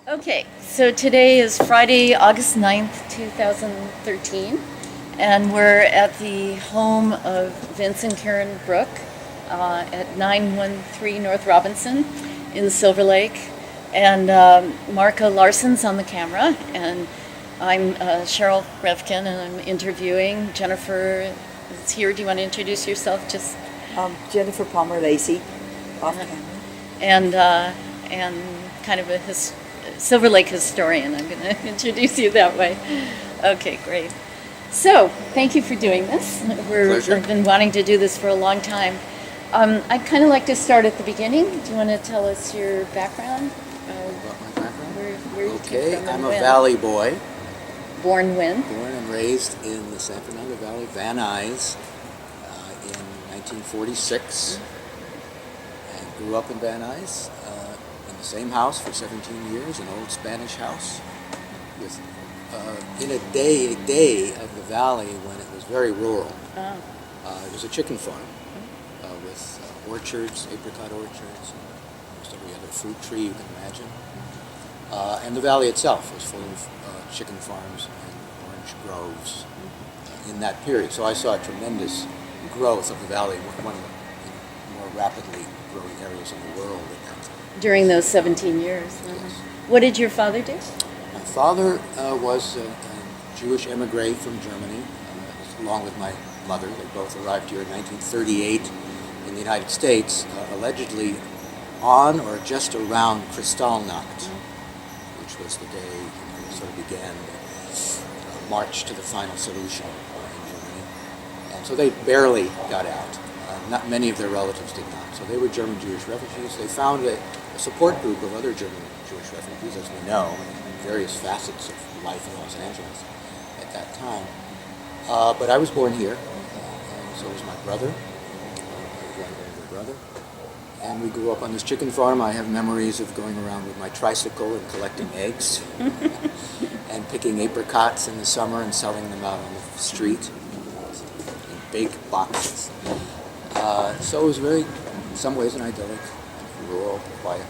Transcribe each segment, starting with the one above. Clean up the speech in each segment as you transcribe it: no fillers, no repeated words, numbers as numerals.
Okay, so today is Friday, August 9th, 2013, and we're at the home of Vincent and Karen Brook at 913 North Robinson in Silver Lake. And Marka Larson's on the camera, and I'm Cheryl Revkin, and I'm interviewing. Jennifer is here. Do you want to introduce yourself? Just Jennifer Palmer-Lacey, off camera. And kind of a Silver Lake historian. I'm going to introduce you that way. Okay, great. So, thank you for doing this. I've been wanting to do this for a long time. I'd kind of like to start at the beginning. Do you want to tell us your background? About my background? Where you Okay, came from I'm and a when? Valley boy. Born when? Born and raised in the San Fernando Valley, Van Nuys, in 1946. And grew up in Van Nuys, in the same house for 17 years, an old Spanish house, with in a day of the valley when it was very rural. It was a chicken farm with orchards, apricot orchards, and almost every other fruit tree you can imagine. And the valley itself was full of chicken farms and orange groves in that period. So I saw a tremendous growth of the valley, one of the more rapidly growing areas in the world at that time. During those 17 years. Yes. What did your father do? My father was a Jewish emigre from Germany, along with my mother. They both arrived here in 1938 in the United States, allegedly on or just around Kristallnacht, which was the day that sort of began the march to the final solution in Germany. And so they barely got out. Not many of their relatives did not. So they were German Jewish refugees. They found a support group of other German Jewish refugees, as we know, in various facets of life in Los Angeles at that time. But I was born here, and so was my brother, my younger brother. And we grew up on this chicken farm. I have memories of going around with my tricycle and collecting eggs and picking apricots in the summer and selling them out on the street in big boxes. So it was very, in some ways, an idyllic, rural, quiet,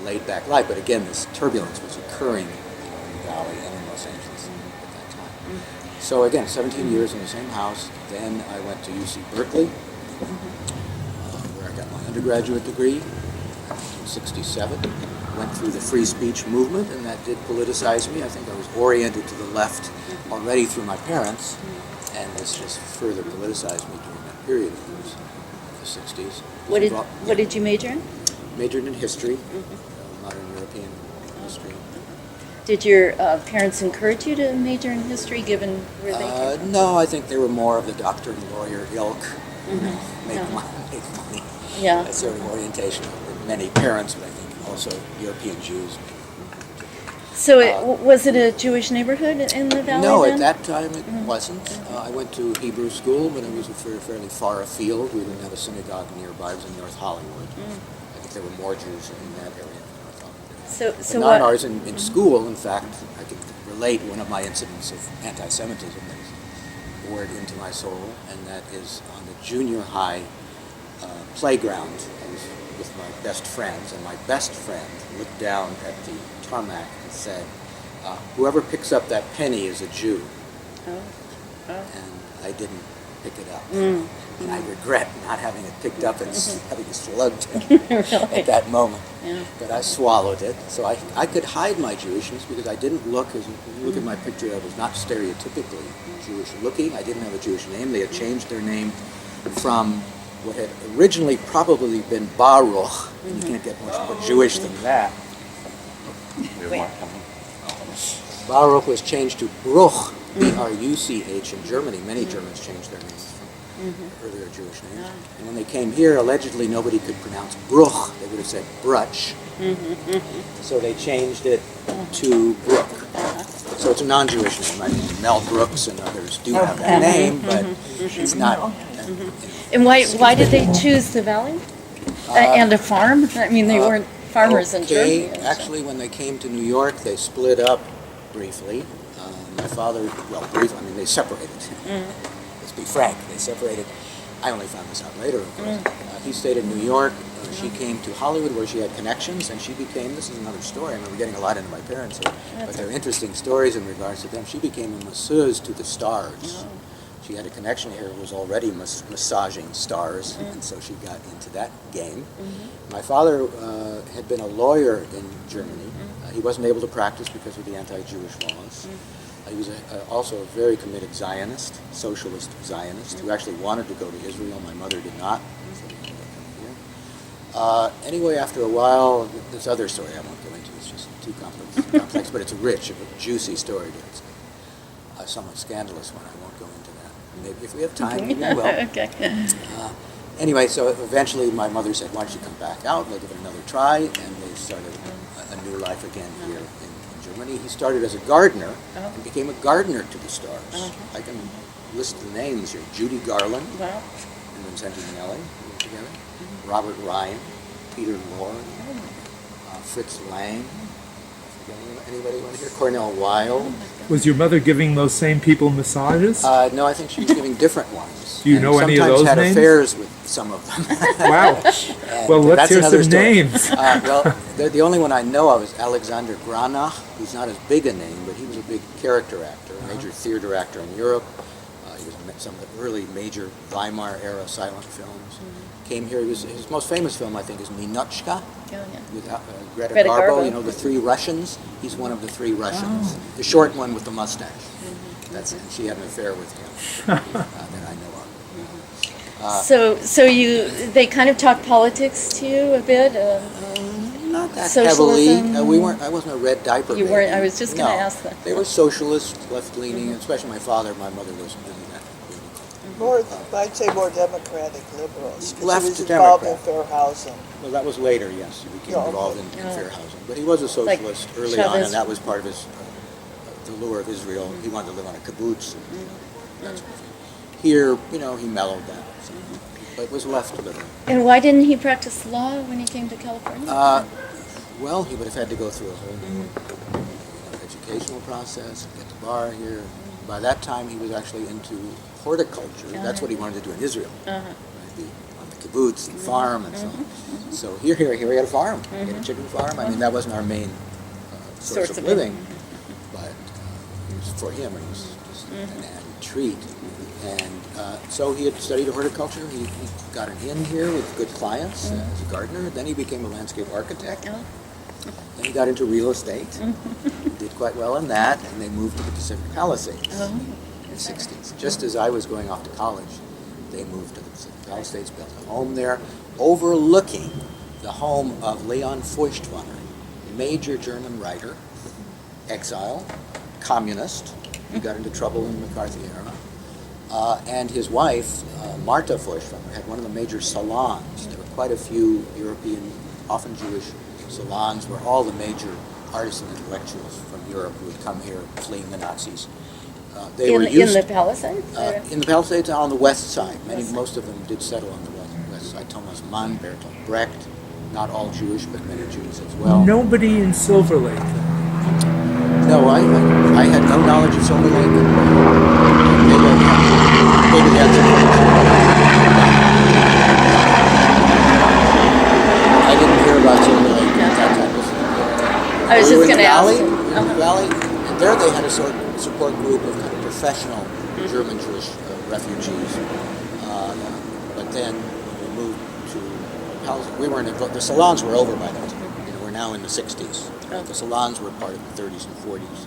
laid-back life. But again, this turbulence was occurring in the valley and in Los Angeles at that time. So again, 17 years in the same house. Then I went to UC Berkeley, where I got my undergraduate degree in 1967. Went through the free speech movement, and that did politicize me. I think I was oriented to the left already through my parents, and this just further politicized me during that period of the 60s. What did you major in? Majored in history, modern European history. Did your parents encourage you to major in history, given where they came from? No, I think they were more of the doctor and lawyer ilk. Make money. Yeah. That sort of orientation with many parents, but I think also European Jews. So was it a Jewish neighborhood in the valley No, then? at that time it wasn't. I went to Hebrew school, but it was fairly far afield. We didn't have a synagogue nearby. It was in North Hollywood. I think there were more Jews in that area than North Hollywood. So But what? not ours. In school, in fact, I could relate one of my incidents of anti-Semitism that was bored into my soul, and that is on the junior high playground. I was with my best friends, and my best friend looked down at the tarmac and said, "Whoever picks up that penny is a Jew." Oh. And I didn't pick it up. And I regret not having it picked up and having it slugged at that moment. Yeah. But I swallowed it. So I could hide my Jewishness because I didn't look, as you look at my picture, I was not stereotypically Jewish looking. I didn't have a Jewish name. They had changed their name from what had originally probably been Baruch. You can't get much more Jewish than that. Baruch was changed to Bruch, B-R-U-C-H in Germany. Many Germans changed their names from earlier Jewish names. And when they came here, allegedly nobody could pronounce Bruch. They would have said Brutch. So they changed it to Brook. So it's a non-Jewish name. I mean, Mel Brooks and others do have that name, but it's not. And why did they choose the valley? And a farm? I mean, they weren't farmers in Germany. Actually, when they came to New York, they split up briefly. My father, well, briefly, I mean, they separated. Let's be frank, they separated. I only found this out later, of course. He stayed in New York. She came to Hollywood where she had connections, and she became, this is another story, I mean, we're getting a lot into my parents here, but they're interesting stories in regards to them. She became a masseuse to the stars. She had a connection here who was already massaging stars, and so she got into that game. My father had been a lawyer in Germany. He wasn't able to practice because of the anti-Jewish laws. He was also a very committed Zionist, socialist Zionist, who actually wanted to go to Israel. My mother did not. So he ended up coming here. Anyway, after a while, this other story I won't go into. It's just too complex, but it's a rich, a juicy story. It's a somewhat scandalous one. I won't go into that. Maybe if we have time, maybe we will. Okay. Anyway, so eventually my mother said, why don't you come back out? We'll give it another try. And they started a new life again here in Germany. He started as a gardener and became a gardener to the stars. I can list the names here. Judy Garland and Vincent were together. Robert Ryan, Peter Lorre, Fritz Lang. Anybody want to hear? Cornell Wilde. Was your mother giving those same people massages? No, I think she was giving different ones. Do you know any of those sometimes had names? affairs with some of them. Wow. Well, let's hear some names. Well, the only one I know of is Alexander Granach, who's not as big a name, but he was a big character actor, a major theater actor in Europe. He was in some of the early major Weimar-era silent films. Came here. His most famous film, I think, is Ninochka. With Greta Garbo, you know, the three Russians. He's one of the three Russians. The short one with the mustache. That's it. She had an affair with him that I know of. So they kind of talk politics to you a bit? Not that Socialism? heavily. I wasn't a red diaper You baby. weren't? I was just going to No. ask that. They were socialist, left-leaning, especially my father. My mother wasn't really that. More, I'd say more democratic liberals. 'Cause Left he was to involved in Democrat. fair housing. Well, that was later, yes. He became involved in fair housing. But he was a socialist early on, Chavez. and that was part of his, the lure of Israel. He wanted to live on a kibbutz. And, that's what here, you know, he mellowed that. So, but it was left liberal. And why didn't he practice law when he came to California? Well, he would have had to go through a whole new educational process, get the bar here. By that time, he was actually into horticulture. That's what he wanted to do in Israel. Right? Be on the kibbutz and farm and so on. So here he had a farm. He had a chicken farm. I mean, that wasn't our main source of living, but it was for him. It was just an added treat. And so he had studied horticulture. He got an in here with good clients as a gardener. Then he became a landscape architect. Then he got into real estate. Did quite well in that, and they moved to the Pacific Palisades in the 60s. Just as I was going off to college, they moved to the Pacific Palisades, built a home there, overlooking the home of Leon Feuchtwanger, major German writer, exile, communist. He got into trouble in the McCarthy era. And his wife, Martha Feuchtwanger, had one of the major salons. There were quite a few European, often Jewish salons where all the major artists and intellectuals from Europe who would come here fleeing the Nazis. They were used in the Palisades? in the Palisades on the west side. Most of them did settle on the west side. Thomas Mann, Bertolt Brecht, not all Jewish, but many Jews as well. Nobody in Silver Lake. No, I had no knowledge of Silver Lake. Maybe that's it. I didn't hear about Silver Lake at that time. I was just going to ask. In the valley, and there they had a support group of kind of professional German Jewish refugees. But then when we moved to Palisades, we weren't. The salons were over by that time. You know, we're now in the 60s. The salons were part of the 30s and 40s,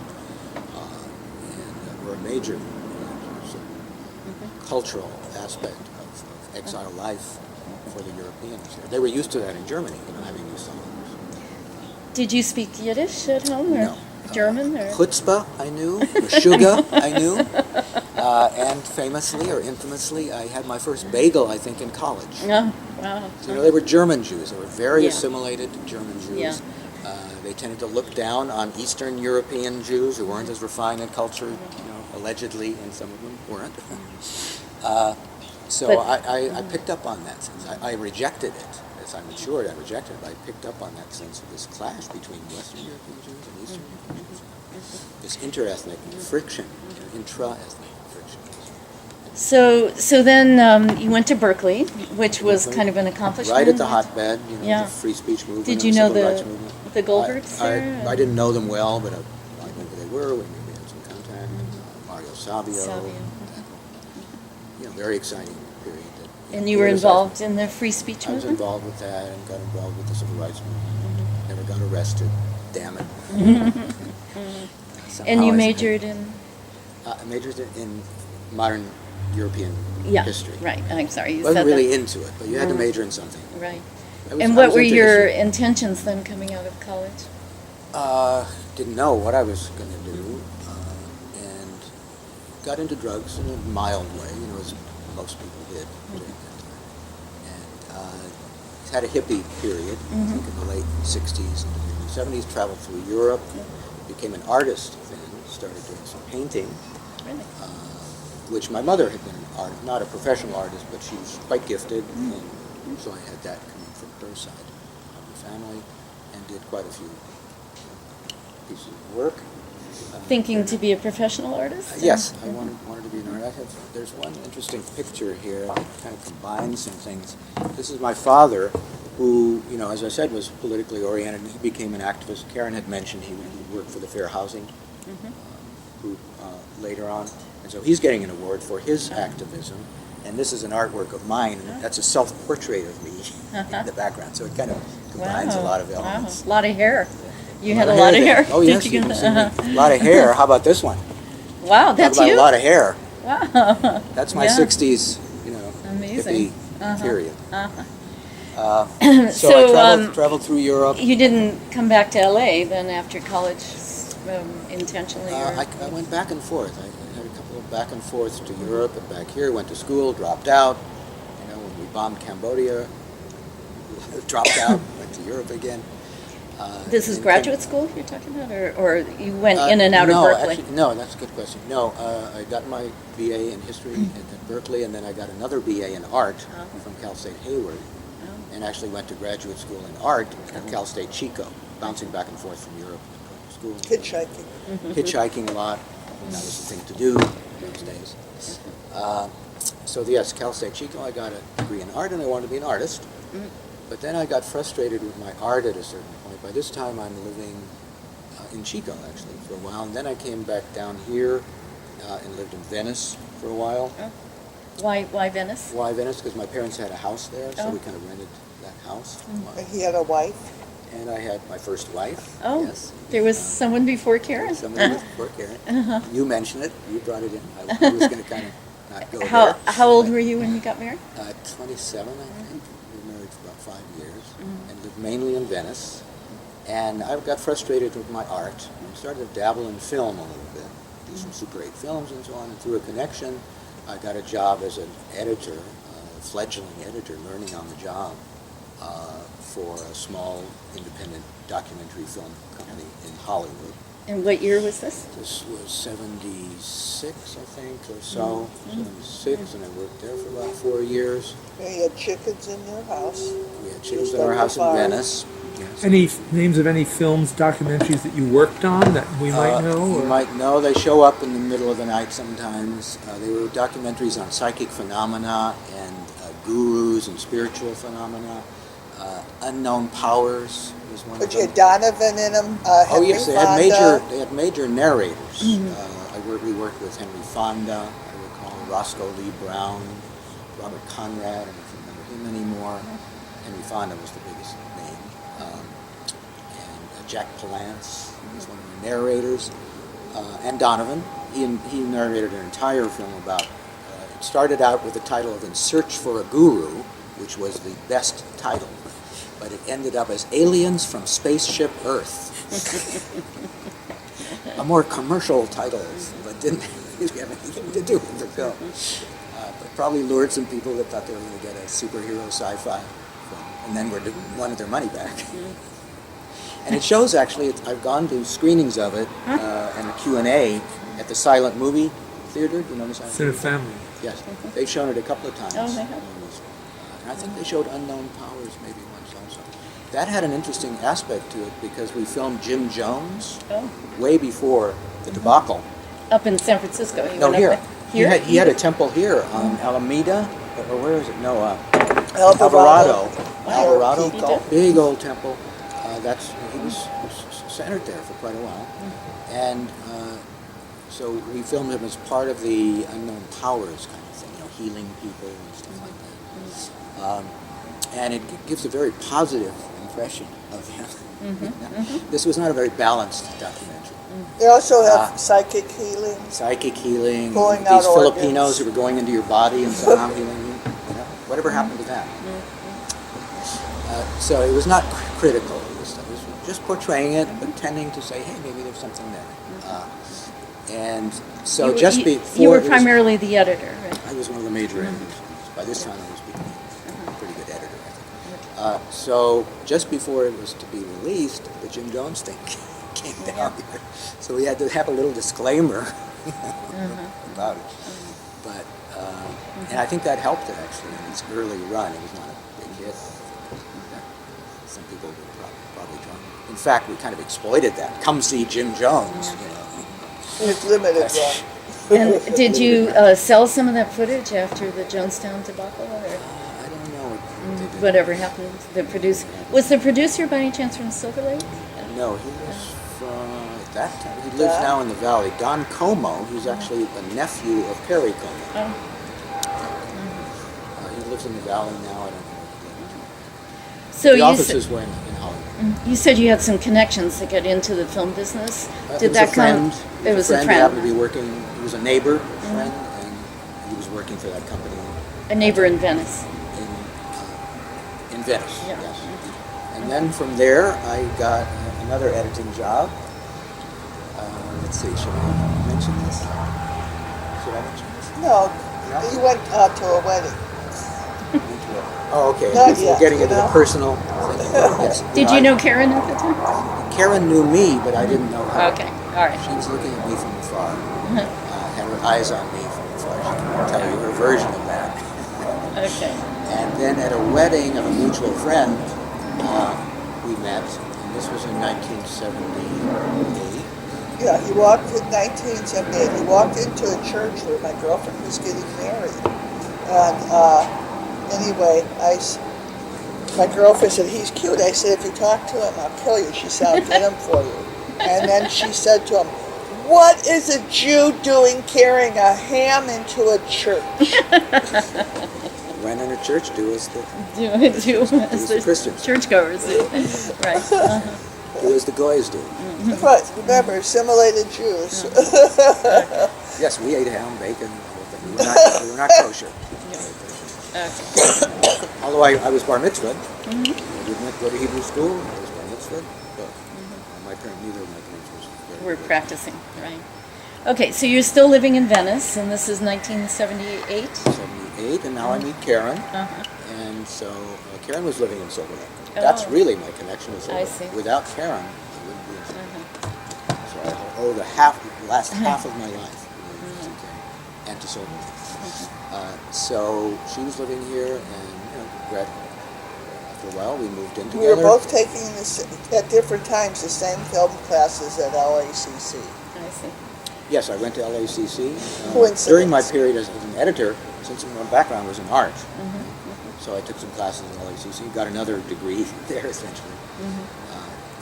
and were a major cultural aspect of exile life for the Europeans. They were used to that in Germany, you know, having these salons. Did you speak Yiddish at home, or No. German? Or? Chutzpah, I knew. Meshuggah, I knew. And famously or infamously, I had my first bagel, I think, in college. Oh, wow. So, you know, they were German Jews. They were very assimilated German Jews. Yeah. They tended to look down on Eastern European Jews who weren't as refined in culture, you know, allegedly, and some of them weren't. So I picked up on that sense. I rejected it. As I matured, I rejected it. I picked up on that sense of this clash between Western European Jews and Eastern European Jews. This inter-ethnic friction, intra-ethnic friction. So then you went to Berkeley, which was kind of an accomplishment. Right at the hotbed, you know, Yeah. the free speech movement. Did and you the know civil rights movement. the Goldbergs there? I didn't know them well, but I knew who they were. We had some contact. Mario Savio. Savio. You know, very exciting period. And you were involved in the free speech I was movement? involved with that and got involved with the civil rights movement. Never got arrested. Damn it. Somehow And you I- majored in? I majored in modern European Yeah, history. right. I'm sorry, you Wasn't said really that. into it, but you had to major in something. Right. I was- And I what was were into your history. intentions then coming out of college? Didn't know what I was going to do, and got into drugs in a mild way, you know, as most people did during that time. And had a hippie period, I think in the late 60s and early 70s, traveled through Europe, became an artist then, started doing some painting, Really? which my mother had been not a professional artist, but she was quite gifted, and so I had that coming from her side of the family, and did quite a few pieces of work. Thinking to be a professional artist? Yes, I wanted to be an artist. There's one interesting picture here that kind of combines some things. This is my father, who, you know, as I said, was politically oriented. He became an activist. Karen had mentioned he worked for the Fair Housing group later on. And so he's getting an award for his activism. And this is an artwork of mine. And that's a self-portrait of me in the background. So it kind of combines a lot of elements. Wow. A lot of hair. You had a lot of hair. Oh, yes, you can see me. A lot of hair. How about this one? Wow, that's Talk about you? a lot of hair. Wow. That's my Yeah. 60s, you know, Amazing. hippie period. So, So I traveled through Europe. You didn't come back to LA then after college intentionally? Or? I went back and forth. I had a couple of back and forths to Europe and back here. Went to school, dropped out. You know, when we bombed Cambodia, dropped out, went to Europe again. This is and graduate school you're talking about, or you went in and out no, of Berkeley? Actually, no, that's a good question. No, I got my BA in history at Berkeley, and then I got another BA in art from Cal State Hayward, and actually went to graduate school in art at Cal State Chico, bouncing back and forth from Europe to school. Hitchhiking. Hitchhiking a lot. That was the thing to do those days. So yes, Cal State Chico, I got a degree in art, and I wanted to be an artist. But then I got frustrated with my art at a certain point. By this time, I'm living in Chico, actually, for a while. And then I came back down here and lived in Venice for a while. Why Venice? Why Venice? Because my parents had a house there, so Oh. we kind of rented that house. for a while. And he had a wife. And I had my first wife. Oh, Yes. there was someone before Karen? Somebody before Karen. You mentioned it. You brought it in. I was going to kind of not go How old were you when you got married? 27, I think. We were married for about 5 years and lived mainly in Venice. And I got frustrated with my art and started to dabble in film a little bit, do some Super 8 films and so on. And through a connection, I got a job as an editor, fledgling editor, learning on the job for a small independent documentary film company in Hollywood. And what year was this? This was 76, I think, or so, 76, and I worked there for about 4 years. And he had chickens in their house. We had chickens in our house in Venice. Yes. Any names of any films, documentaries that you worked on that we might know? You or- might know. They show up in the middle of the night sometimes. They were documentaries on psychic phenomena and gurus and spiritual phenomena. Unknown Powers was one But of you them. had Donovan in them. Oh Henry yes, Fonda. they had major narrators. We worked with Henry Fonda, I recall Roscoe Lee Brown, Robert Conrad. I don't know if you remember him anymore. Henry Fonda was the biggest name, and Jack Palance was one of the narrators, and Donovan. He narrated an entire film about. It started out with the title of "In Search for a Guru," which was the best title. But it ended up as Aliens from Spaceship Earth. A more commercial title, but didn't have anything to do with the film. But probably lured some people that thought they were going to get a superhero sci-fi film, and then wanted their money back. And it shows, actually, I've gone to screenings of it and a Q&A at the Silent Movie Theater. Do you know the Silent Movie? Family. Yes. They've shown it a couple of times. Oh, they have? And I think they showed Unknown Powers maybe once also. That had an interesting aspect to it because we filmed Jim Jones Oh, way before the debacle. up in San Francisco. You No, went up here. there? Here? He had a temple here on Alameda, or where is it? No, Alvarado. Alvarado, Pico. big old temple. He was centered there for quite a while, and so we filmed him as part of the Unknown Powers kind of thing, healing people and stuff like that. And it gives a very positive impression of him. This was not a very balanced documentary. They also have psychic healing. Psychic healing, Pulling these out Filipinos organs. who were going into your body and somehow healing you. Whatever happened to that? So it was not critical. It was just portraying it, but tending to say, hey, maybe there's something there. And so before you were primarily the editor, right? I was one of the major editors. By this time, I was becoming a pretty good editor, I think. So just before it was to be released, the Jim Jones thing came down here. So we had to have a little disclaimer about it. But and I think that helped it actually in its early run. It was not a big hit. Some people were probably drawn. In fact, we kind of exploited that. Come see Jim Jones. It's limited run. And did you sell some of that footage after the Jonestown debacle, or I don't know what whatever happened? Was the producer by any chance from Silver Lake? No, he was from that time. He lives now in the valley. Don Como, he's actually a nephew of Perry Como. He lives in the valley now. I don't know where he lives. So The you offices were in Hollywood. You said you had some connections to get into the film business. Did that come? It was a He friend. happened to be working. He was a neighbor friend, and he was working for that company A neighbor in Venice. in Venice. Yeah. Yes. And then from there, I got another editing job. Let's see, should I mention this? Should I mention this? No, he went to a wedding. Oh, okay. Not We're yet, getting into you know? the personal. Yes. Did you know Karen at the time? Karen knew me, but I didn't know her. Okay, all right. She was looking at me from afar. Had her eyes on me from afar. She can tell you her version of that. Okay. And then at a wedding of a mutual friend, we met, and this was in 1978. Yeah, he walked in 1978. He walked into a church where my girlfriend was getting married. And anyway, my girlfriend said, he's cute. I said, if you talk to him, I'll kill you. She said, I'll get him for you. And then she said to him, what is a Jew doing carrying a ham into a church? When in a church, do as the As the Christians. churchgoers do. Right. Do as the goys do. But remember, assimilated Jews. Yes, we ate ham, bacon, we were not kosher. Okay. Although I was bar mitzvahed. I didn't go to Hebrew school. I was bar mitzvahed. But my parents, neither of my parents was very We're good. practicing, right. Okay, so you're still living in Venice, and this is 1978? 78, and now I meet Karen. And so Karen was living in Silver Lake. That's Oh. really my connection with Silver I Lake. see. Without Karen, I wouldn't be in Silver Lake. So I owe the last half of my life to Karen and to Silver Lake. So she was living here, and after a while we moved in We together. were both taking at different times the same film classes at LACC. I see. Yes, I went to LACC. Coincidence. During my period as an editor, since my background was in art, so I took some classes at LACC, got another degree there essentially.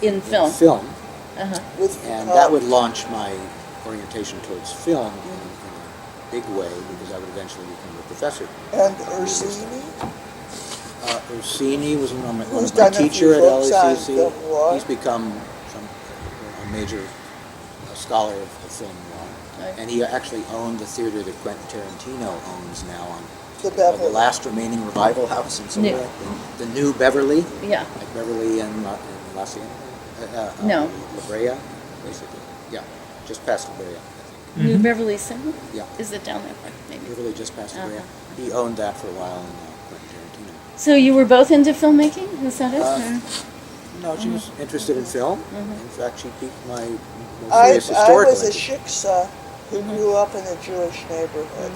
In film? Film. With, And that would launch my orientation towards film in a big way, because I would eventually become a professor. and Ursini. Ursini was one Who's of my done a few teacher at books on LACC. film noir. He's become a major scholar of film noir. Right. And he actually owned the theater that Quentin Tarantino owns now on The Beverly. the last remaining revival house in Silver New. Lake, the new Beverly, Yeah. like Beverly and La Cienega. No. La Brea, basically. Yeah, just past La Brea, I think. New Beverly Center? Yeah. Is it down there? Maybe. Beverly just past La Brea. He owned that for a while, and Quentin Tarantino. So you were both into filmmaking? Is that it? No, she was interested in film. In fact, she piqued my most I serious historical was a interest. shiksa who grew up in a Jewish neighborhood.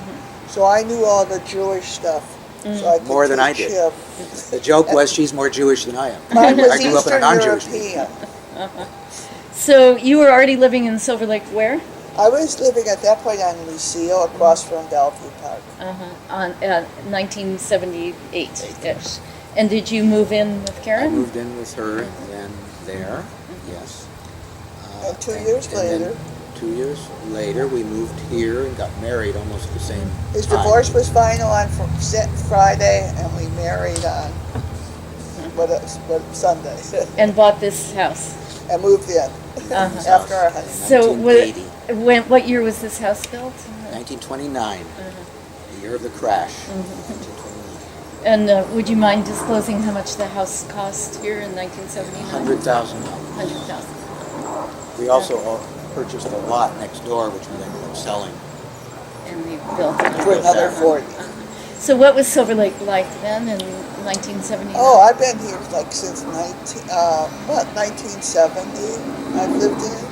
So I knew all the Jewish stuff. So I could More than I teach did. him. The joke was she's more Jewish than I am. Mine was I grew up in a Eastern non-Jewish European. So you were already living in Silver Lake where? I was living at that point on Lucille, across from Bellevue Park. On 1978-ish. And did you move in with I Karen? moved in with her and then there, yes. And 2 years and then later, 2 years later, we moved here and got married almost the same his time. divorce was final on Friday, and we married on Sunday, And bought this house. and moved in after our honeymoon. So 1980. what year was this house built? 1929, the year of the crash. 1929. And would you mind disclosing how much the house cost here in 1979? $100,000. $100,000. We also purchased a lot next door, which we ended up selling. And we built it. For another 40. So what was Silver Lake like then in 1979? Oh, I've been here like since 1970. I've lived in it,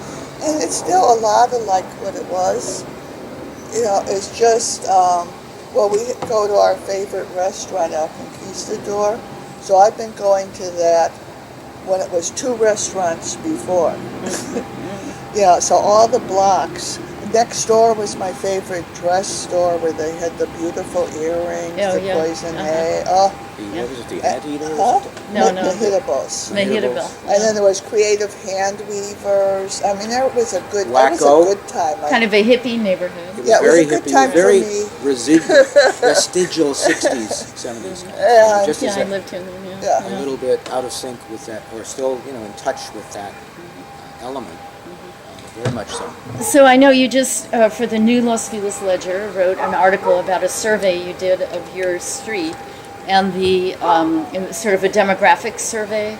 and it's still a lot of like what it was. You know, it's just well, we go to our favorite restaurant, El Conquistador. So I've been going to that when it was 2 restaurants before. Yeah, so all the blocks. Next door was my favorite dress store where they had the beautiful earrings, Oh, the yeah. poison Oh, What was it, the Anteater? huh? No. Mehitabos. Mehitabel. And then there was creative hand weavers. I mean, that was a good Wacko. time. Kind of a hippie neighborhood. It was Yeah, it was very a good hippie, time for very me. vestigial 60s, 70s. Yeah. Just Yeah, as I lived here then, Yeah. a little bit out of sync with that, or still, in touch with that element. Very much so. So I know you just, for the new Los Feliz Ledger, wrote an article about a survey you did of your street and it was sort of a demographic survey,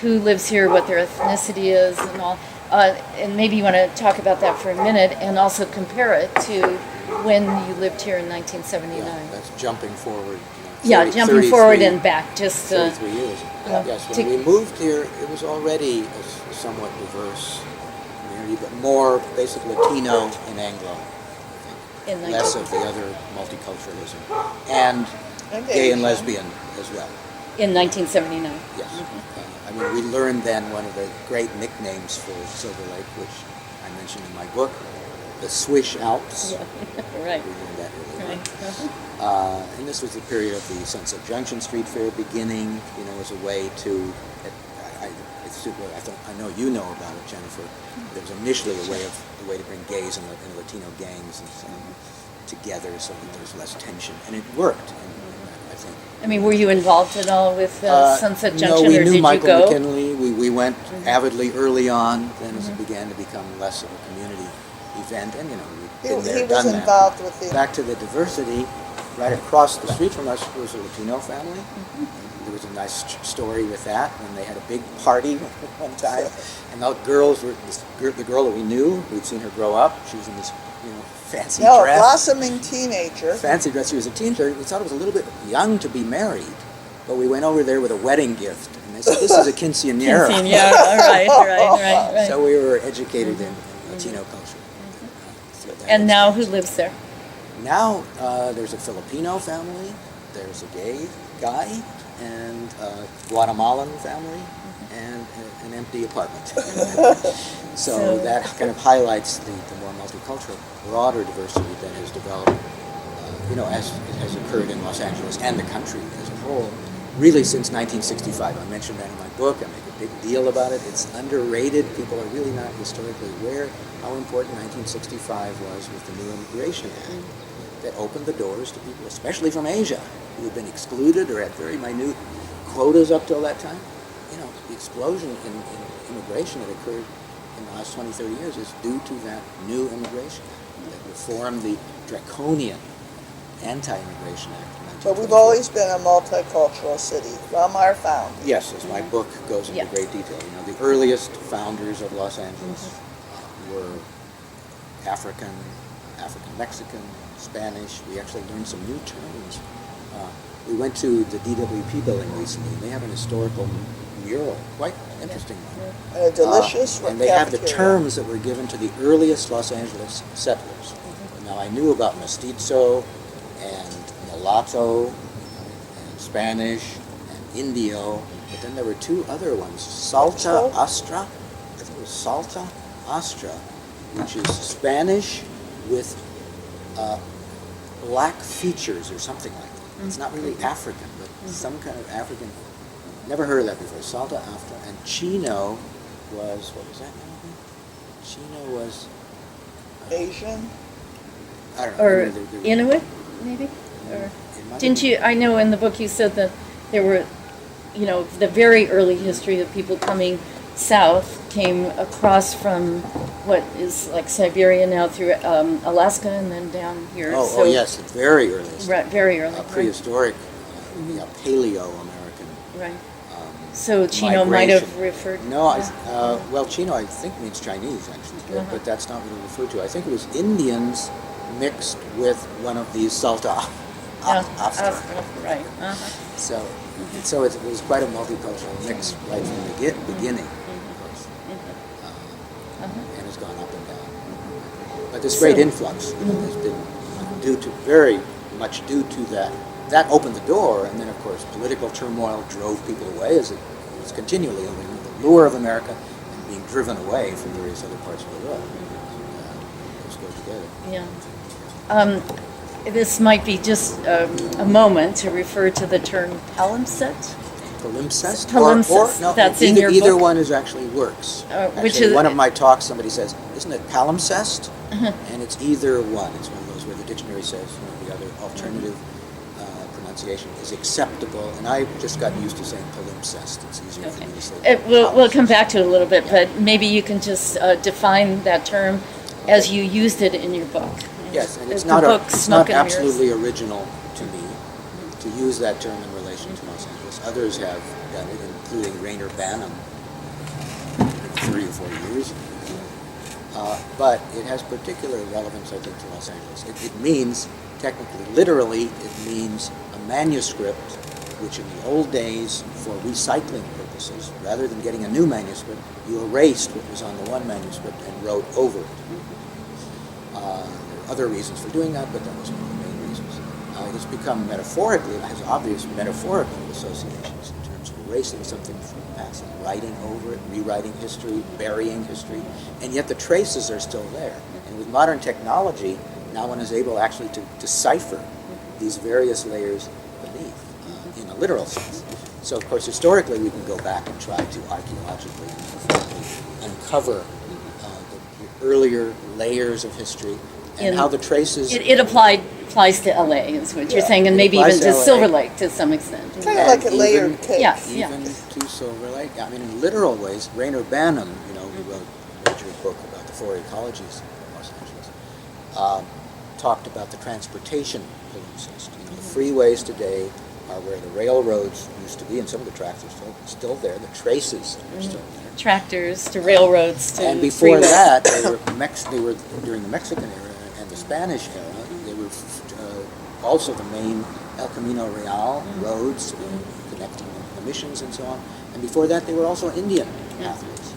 who lives here, what their ethnicity is and all. And maybe you want to talk about that for a minute and also compare it to when you lived here in 1979. Yeah, that's jumping forward. Yeah, jumping 33 forward and back, just 33 years. Yes, when we moved here, it was already a somewhat diverse community, but more basically Latino and Anglo. in Less of the other multiculturalism. And gay and lesbian as well. in 1979. Yes. I mean, we learned then one of the great nicknames for Silver Lake, which I mentioned in my book, the Swish Alps. Yeah, right. We learned that early on. Right. And this was the period of the Sunset Junction Street Fair beginning, as a way to, I know you know about it, Jennifer. There was initially a way to bring gays and Latino gangs and so together so that there's less tension, and it worked. I think. I mean, were you involved at all with Sunset Junction, No, we or knew did Michael you go? McKinley. We went avidly early on. Then, as it began to become less of a community event, and we'd been there, He was done that. involved with the. Back to the diversity, right across the street from us was a Latino family. There was a nice story with that when they had a big party one time, and the girls were the girl that we knew. We'd seen her grow up. She was in this fancy No, a dress. blossoming teenager. Fancy dress. She was a teenager. We thought it was a little bit young to be married, but we went over there with a wedding gift, and they said, "This is a quinceañera." Yeah, right. So we were educated in Latino culture. So that And is- now who lives there? Now there's a Filipino family, there's a gay guy, and a Guatemalan family, and an empty apartment. So that kind of highlights the more multicultural, broader diversity that has developed, as it has occurred in Los Angeles and the country as a whole, really since 1965. I mentioned that in my book. I make a big deal about it. It's underrated. People are really not historically aware how important 1965 was with the new Immigration Act that opened the doors to people, especially from Asia, who had been excluded or had very minute quotas up till that time. The explosion in immigration that occurred in the last 20, 30 years is due to that new Immigration Act that reformed the draconian Anti-Immigration Act. But we've always been a multicultural city from our founding. Yes, as my book goes into great detail. The earliest founders of Los Angeles were African-Mexican, Spanish. We actually learned some new terms. We went to the DWP building recently. They have an historical mural, quite interesting one. And a delicious And they have the cafeteria. terms that were given to the earliest Los Angeles settlers. Now, I knew about mestizo and mulatto and Spanish and Indio, but then there were 2 other ones, Salta Mexico? Astra. I think it was Salta Astra which is Spanish with black features or something like that. It's not really African, but some kind of African. Never heard of that before. Salta After. And Chino was, what was that name again? Chino was, Asian. I don't know. Or They- Inuit, maybe? Or it might didn't have you, I know in the book you said that there were, you know, the very early history of people coming south came across from what is like Siberia now through Alaska and then down here. Oh, So- oh yes, the very earliest. Right, very early. Right. Prehistoric, yeah, Paleo-American. Right. So Chino might have referred. No, well, Chino I think means Chinese actually, but that's not what it referred to. I think it was Indians mixed with one of these Salta After. Right. So it was quite a multicultural mix right from the beginning, of course, and it's gone up and down. But this great influx has been very much due to that. That opened the door, and then of course political turmoil drove people away, as it was continually the lure of America and being driven away from various other parts of the world. Those go together. Yeah. This might be just a moment to refer to the term palimpsest. Palimpsest? Palimpsest, No, that's in your either book? one is actually works. Which Actually, is- one of my talks, somebody says, isn't it palimpsest? And it's either one. It's one of those where the dictionary says, the other alternative pronunciation is acceptable. And I just got used to saying palimpsest. It's easier for me to say. We'll come back to it a little bit, but maybe you can just define that term as you used it in your book. Yes, and it's The not, book, it's Smoke not and Mirrors. absolutely original to me to use that term in relation to Los Angeles. Others have done it, including Rainer Banham, 3 or 4 years ago. But it has particular relevance, I think, to Los Angeles. It means, technically, literally, it means a manuscript which in the old days, for recycling purposes, rather than getting a new manuscript, you erased what was on the one manuscript and wrote over it. There are other reasons for doing that, but that was one of the main reasons. It's become metaphorically, it has obvious metaphorical associations in terms of erasing something from the past and writing over it, rewriting history, burying history, and yet the traces are still there. And with modern technology, now one is able actually to decipher these various layers beneath, in a literal sense. So, of course, historically, we can go back and try to archaeologically uncover the earlier layers of history and how the traces... It applies to LA, is what you're saying, and it maybe even applies to to LA. Silver Lake to some extent. Kind of like a layered cake. Yeah. Even to Silver Lake. I mean, in literal ways, Rainer Banham, who wrote a major book about the four ecologies of Los Angeles, talked about the transportation palimpsest. The freeways today are where the railroads used to be, and some of the tracks are still there. The traces are still there. Tractors to railroads to And before freeways. that, they were during the Mexican era and the Spanish era. They were also the main El Camino Real roads connecting the missions and so on. And before that, they were also Indian pathways.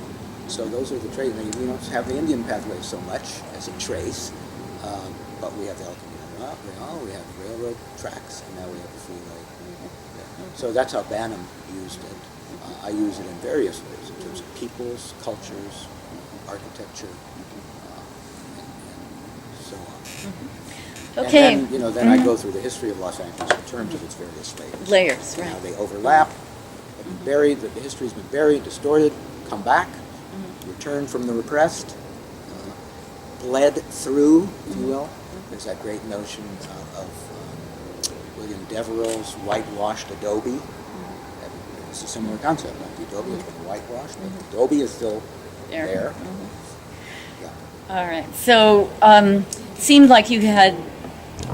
So those are the traces. We don't have the Indian pathways so much as a trace, but we have the El Camino Real, we have railroad tracks, and now we have the freeway. So that's how Banham used it. I use it in various ways, in terms of peoples, cultures, architecture, and so on. Okay. And then, I go through the history of Los Angeles in terms of its various layers. Layers, How right. they overlap, have been buried, the history's been buried, distorted, come back, returned from the repressed, bled through, if you will. There's that great notion of William Deverell's whitewashed adobe. It's a similar concept. Like the adobe has been whitewashed, but the adobe is still there. Yeah. All right. So, seemed like you had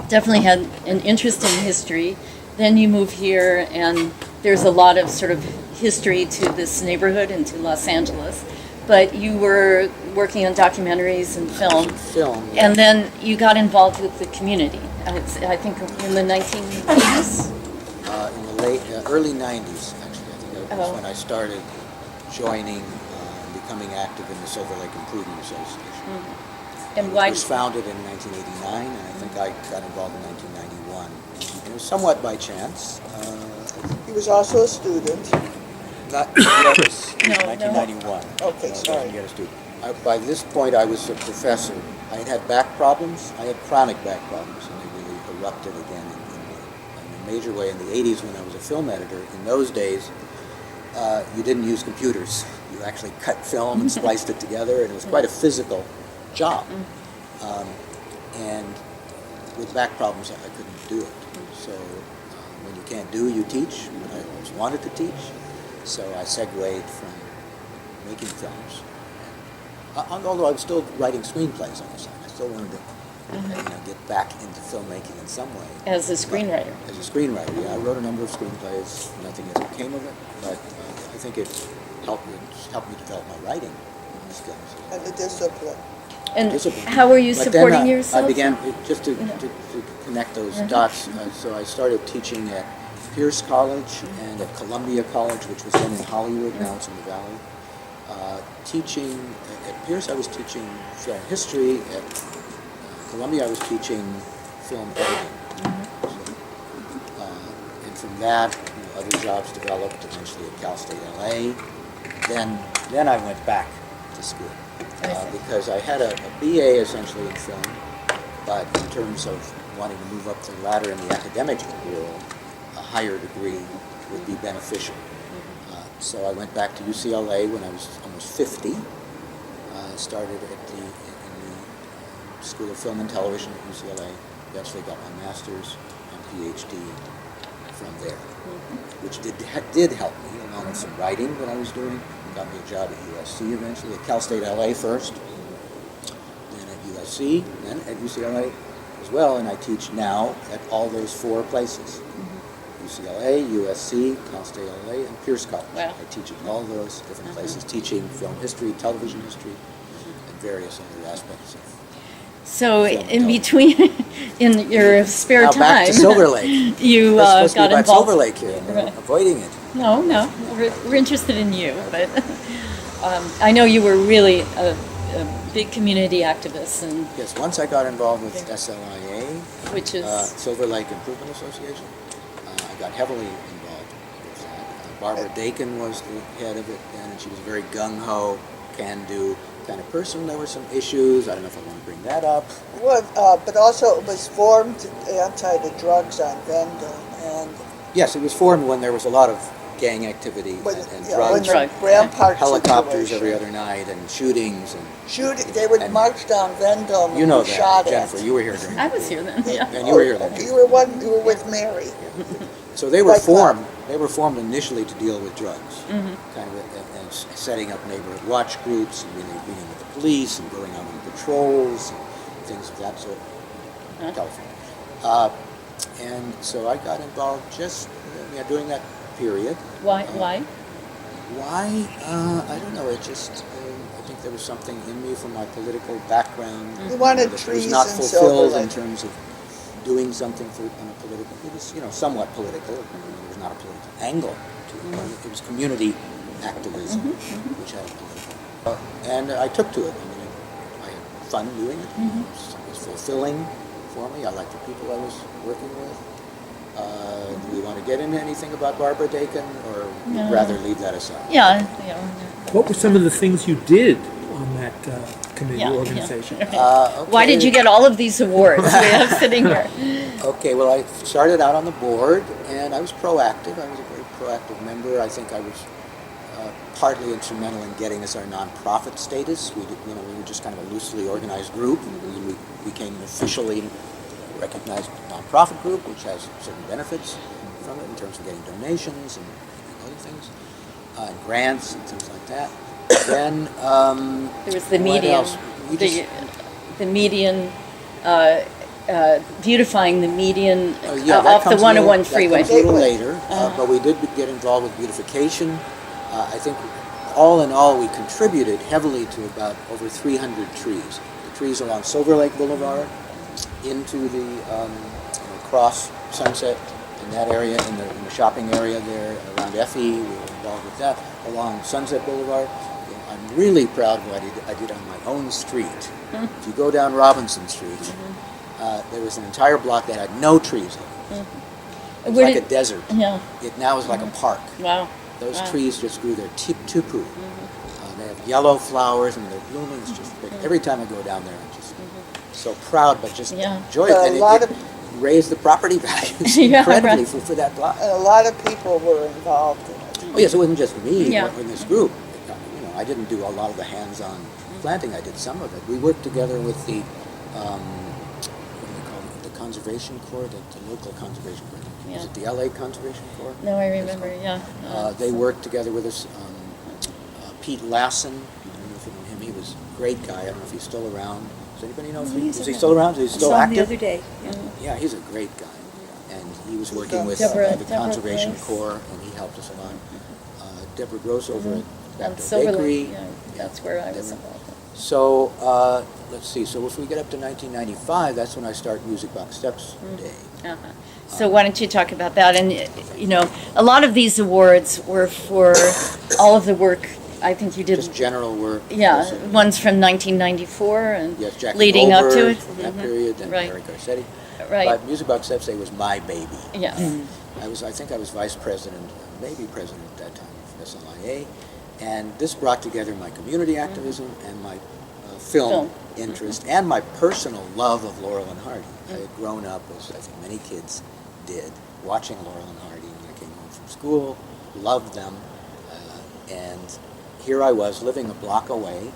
definitely had an interest in history. Then you move here, and there's a lot of sort of history to this neighborhood and to Los Angeles. But you were working on documentaries and film. Yeah. And then you got involved with the community. I think in the 1980s. In the early 90s, actually, I think that was when I started joining, becoming active in the Silver Lake Improvement Association. And It why? was founded in 1989, and I think I got involved in 1991. And it was somewhat by chance. He was also a student. Not, that was No, no. 1991. Okay, No, sorry. you got a student. By this point, I was a professor. I had had back problems. I had chronic back problems, and they really erupted again in a major way in the 80s when I was a film editor. In those days, you didn't use computers. You actually cut film and spliced it together, and it was quite a physical job. And with back problems, I couldn't do it. So when you can't do, you teach. But I always wanted to teach, so I segued from making films. Although I was still writing screenplays on the side, I still wanted to get back into filmmaking in some way. As a screenwriter. As a screenwriter, yeah. I wrote a number of screenplays. Nothing ever came of it, but I think it helped me develop my writing skills. And the discipline. And Discipline. how are you But supporting then, yourself? I began, just to connect those dots, so I started teaching at Pierce College and at Columbia College, which was then in Hollywood, now it's in the Valley. Teaching, at Pierce I was teaching film history, at Columbia I was teaching film editing. And from that, other jobs developed, eventually at Cal State LA. Then I went back to school. Because I had a BA essentially in film, but in terms of wanting to move up the ladder in the academic world, a higher degree would be beneficial. So I went back to UCLA when I was almost 50. Started in the School of Film and Television at UCLA. Eventually got my master's and PhD from there, which did help me along with some writing that I was doing. Got me a job at USC eventually, at Cal State LA first, then at USC, then at UCLA as well, and I teach now at all those four places. UCLA, USC, Cal State LA, and Pierce College. Wow. I teach at all those different places, teaching film history, television history, and various other aspects of So film and in television. between, in your spare Now time, back to Silver Lake. you We're supposed to got be about involved. Silver Lake here, Right. avoiding it. No, we're interested in you, but I know you were really a big community activist, and Yes, once I got involved with SLIA, which is Silver Lake Improvement Association. I got heavily involved with that. Barbara Dakin was the head of it then, and she was a very gung-ho, can-do kind of person. There were some issues. I don't know if I want to bring that up. Well, but also it was formed anti the drugs on Vendome, and Yes, it was formed when there was a lot of gang activity when, and yeah, when drugs, the Rampart helicopters situation. every other night, and shootings. And They would and- march down Vendome you know and be that, shot Jennifer. at. You were here during I was here then. Yeah. and you were here then. Okay, you were with Mary. So they were Like formed. They were formed initially to deal with drugs, kind of, and setting up neighborhood watch groups, and meeting with the police, and going out on patrols, and things of that sort. Telephone. And so I got involved just during that period. Why? Why? I don't know. It just. I think there was something in me from my political background. You wanted that trees was not in Silver fulfilled in Lake. terms of doing something on a political. It was, somewhat political. There was not a political angle to it. It was community activism, which had a political. And I took to it. I had fun doing it. It was fulfilling for me. I liked the people I was working with. Do we want to get into anything about Barbara Dakin, or No. rather leave that aside? Yeah. What were some of the things you did on that committee Yeah, yeah. organization? Why did you get all of these awards we have sitting here? Okay, well, I started out on the board, and I was proactive. I was a very proactive member. I think I was partly instrumental in getting us our nonprofit status. We were just kind of a loosely organized group. We became an officially recognized nonprofit group, which has certain benefits from it in terms of getting donations and other things, and grants and things like that. Then There was the what median, else? We just- the median, beautifying the median Yeah, that off the comes a 101 little- freeway. That comes a little later, but we did get involved with beautification. I think all in all, we contributed heavily to about over 300 trees. The trees along Silver Lake Boulevard, into the cross Sunset in that area, in the shopping area there around Effie. We were involved with that along Sunset Boulevard. I'm really proud of what I did on my own street. If you go down Robinson Street, there was an entire block that had no trees on it. It was Where like a did- desert. Yeah. It now is like a park. Wow. Those Wow. trees just grew there, tupu. They have yellow flowers and they're blooming. It's just big. Every time I go down there, I'm just so proud, but just enjoy it. But And a lot it raised the property values incredibly for that block. And a lot of people were involved in it. Oh yes, it wasn't just me Yeah. in this group. I didn't do a lot of the hands-on planting. I did some of it. We worked together with the what do they call it? The Conservation Corps, the local Conservation Corps. Yeah. Is it the LA Conservation Corps? No, I remember, yeah. They worked together with us. Pete Lassen, I don't know if you know him. He was a great guy. I don't know if he's still around. Does anybody know if is he still around? Is he still I saw him active? the other day. Yeah, he's a great guy. And he was working with Deborah the Conservation Gross. Corps, and he helped us a lot. Deborah Gross over at And Baptist Silver Bakery. Lake, yeah, that's where I was Deborah. involved. So let's see. So if we get up to 1995, that's when I start Music Box Steps Day. Uh-huh. So why don't you talk about that? And, you know, a lot of these awards were for all of the work I think you did. Just general work. Yeah, Also, ones from 1994 and yes, Jackie leading up to Goldberg it. from that period, then Right. Mary Garcetti. Right. But Music Box Steps Day was my baby. Yeah. I think I was vice president, maybe president at that time of SLIA, and this brought together my community activism and my film interest and my personal love of Laurel and Hardy. I had grown up, as I think many kids did, watching Laurel and Hardy when I came home from school, loved them, and here I was living a block away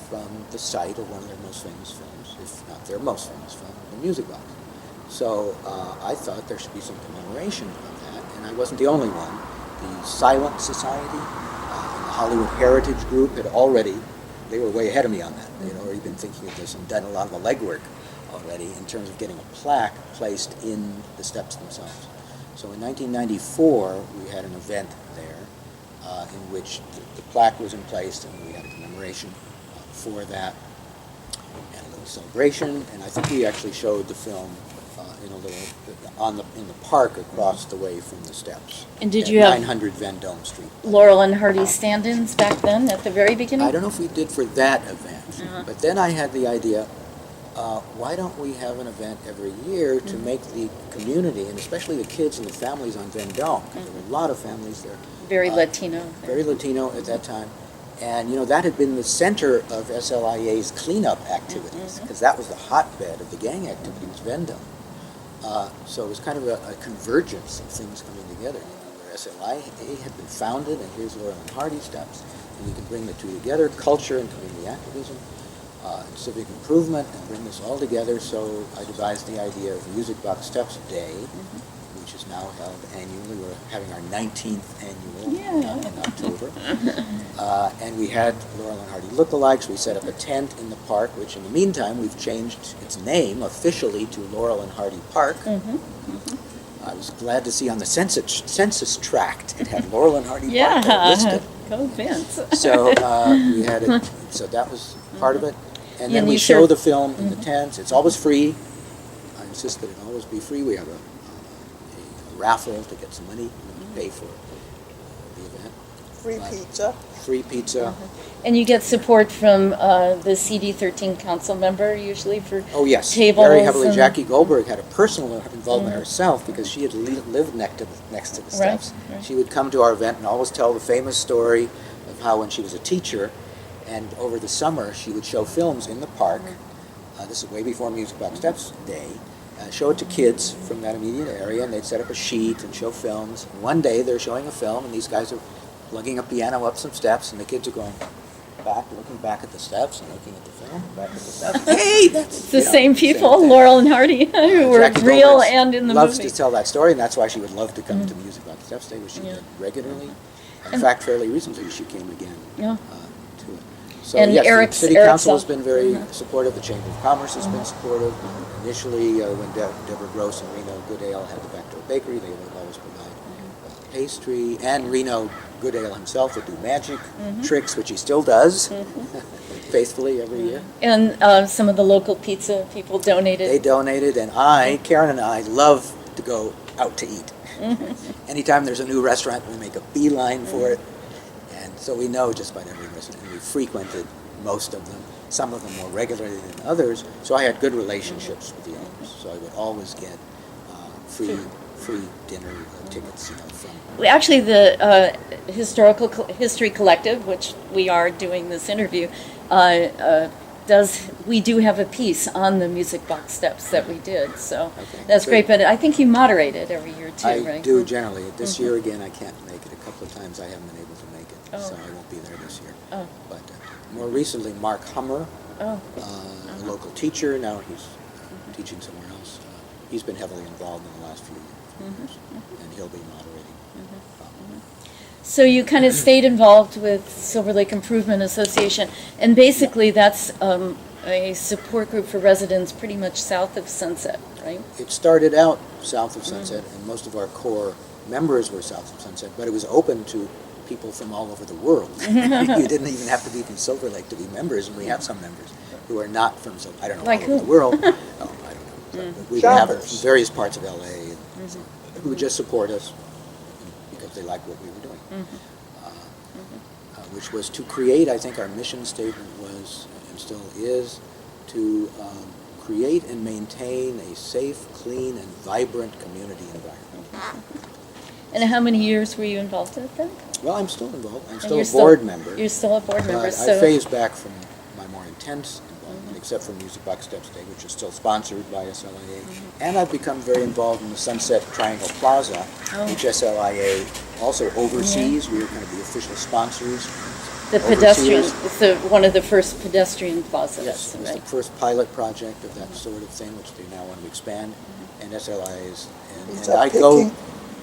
from the site of one of their most famous films, if not their most famous film, The Music Box. So I thought there should be some commemoration of that, and I wasn't the only one. The Silent Society and the Hollywood Heritage Group had already, they were way ahead of me on that. They had already been thinking of this and done a lot of the legwork already in terms of getting a plaque placed in the steps themselves. So in 1994, we had an event there in which the plaque was in place, and we had a commemoration for that, and a little celebration. And I think we actually showed the film in a little in the park across the way from the steps. And did at you have 900 Vendome Street? Laurel and Hardy stand-ins back then at the very beginning? I don't know if we did for that event, but then I had the idea, why don't we have an event every year to make the community, and especially the kids and the families on Vendome, because there were a lot of families there. Very Latino. Very Latino at that time. And, that had been the center of SLIA's cleanup activities, because that was the hotbed of the gang activities, Vendome. So it was kind of a convergence of things coming together, where SLIA had been founded, and here's Laurel and Hardy steps, and you can bring the two together, culture and community activism, and civic improvement, and bring this all together. So I devised the idea of Music Box Steps Day, which is now held annually. We're having our 19th annual in October. And we had Laurel and Hardy lookalikes. We set up a tent in the park, which in the meantime we've changed its name officially to Laurel and Hardy Park. I was glad to see on the census tract it had Laurel and Hardy Park listed. Go Vince. So we had it. So that was part of it. And then And we you show serve- the film in the tents. It's always free. I insist that it always be free. We have a raffle to get some money to pay for the event. Free pizza. Free pizza. And you get support from the CD13 council member usually for Oh yes, tables. very heavily. and- Jackie Goldberg had a personal involvement herself because she had lived next to the steps. right. She would come to our event and always tell the famous story of how when she was a teacher, and over the summer she would show films in the park. This is way before Music Box Steps Day. Show it to kids from that immediate area, and they'd set up a sheet and show films. And one day they're showing a film, and these guys are lugging a piano up some steps, and the kids are going back, looking back at the steps and looking at the film, back at the steps. Hey, that's It's the same people, thing. Laurel and Hardy, who were Jackie real Goldberg and in the loves movie. to tell that story, and that's why she would love to come to Music Box Steps Day, which she did regularly. In fact, fairly recently she came again Yeah. to it. So And yes, Eric's- the City Eric's Council has up. been very supportive. The Chamber of Commerce has been supportive. Initially, when Deborah Gross and Reno Goodale had the Backdoor Bakery, they would always provide pastry. And Reno Goodale himself would do magic tricks, which he still does faithfully every year. And some of the local pizza people donated. They donated, and Karen and I love to go out to eat. Anytime there's a new restaurant, we make a beeline for it. And so we know just about every restaurant, and we frequented most of them, some of them more regularly than others. So I had good relationships with the owners. So I would always get free free dinner tickets, from. Actually, the History Collective, which we are doing this interview, we do have a piece on the music box steps that we did, so Okay, that's good. great. But I think you moderate it every year too, I right? do generally. This year again, I can't make it. A couple of times I haven't been able to make it, Oh. so I won't be there this year. Oh. But more recently, Mark Hummer, Oh, a local teacher, now he's teaching somewhere else. He's been heavily involved in the last few years, and he'll be moderating. so you kind of stayed involved with Silver Lake Improvement Association, and basically that's a support group for residents pretty much south of Sunset, right? It started out south of Sunset, and most of our core members were south of Sunset, but it was open to people from all over the world. You didn't even have to be from Silver Lake to be members, and we have some members who are not from Silver. I don't know, Like all over who? the world. Oh, I don't know. But we have it Shoppers. from various parts of LA, and so, who would just support us because they liked what we were doing. Which was to create, I think our mission statement was, and still is, to create and maintain a safe, clean, and vibrant community environment. And how many years were you involved with that? Well, I'm still involved. I'm And still you're a board member. You're still a board member, But so. I phased back from my more intense involvement, except for Music Box Steps Day, which is still sponsored by SLIA. And I've become very involved in the Sunset Triangle Plaza, Oh. which SLIA also oversees. We are kind of the official sponsors. The pedestrian, overseers. it's one of the first pedestrian plazas, Yes, it was the right? first pilot project of that sort of thing, which they now want to expand. And SLIA is, He's and up I go. picking,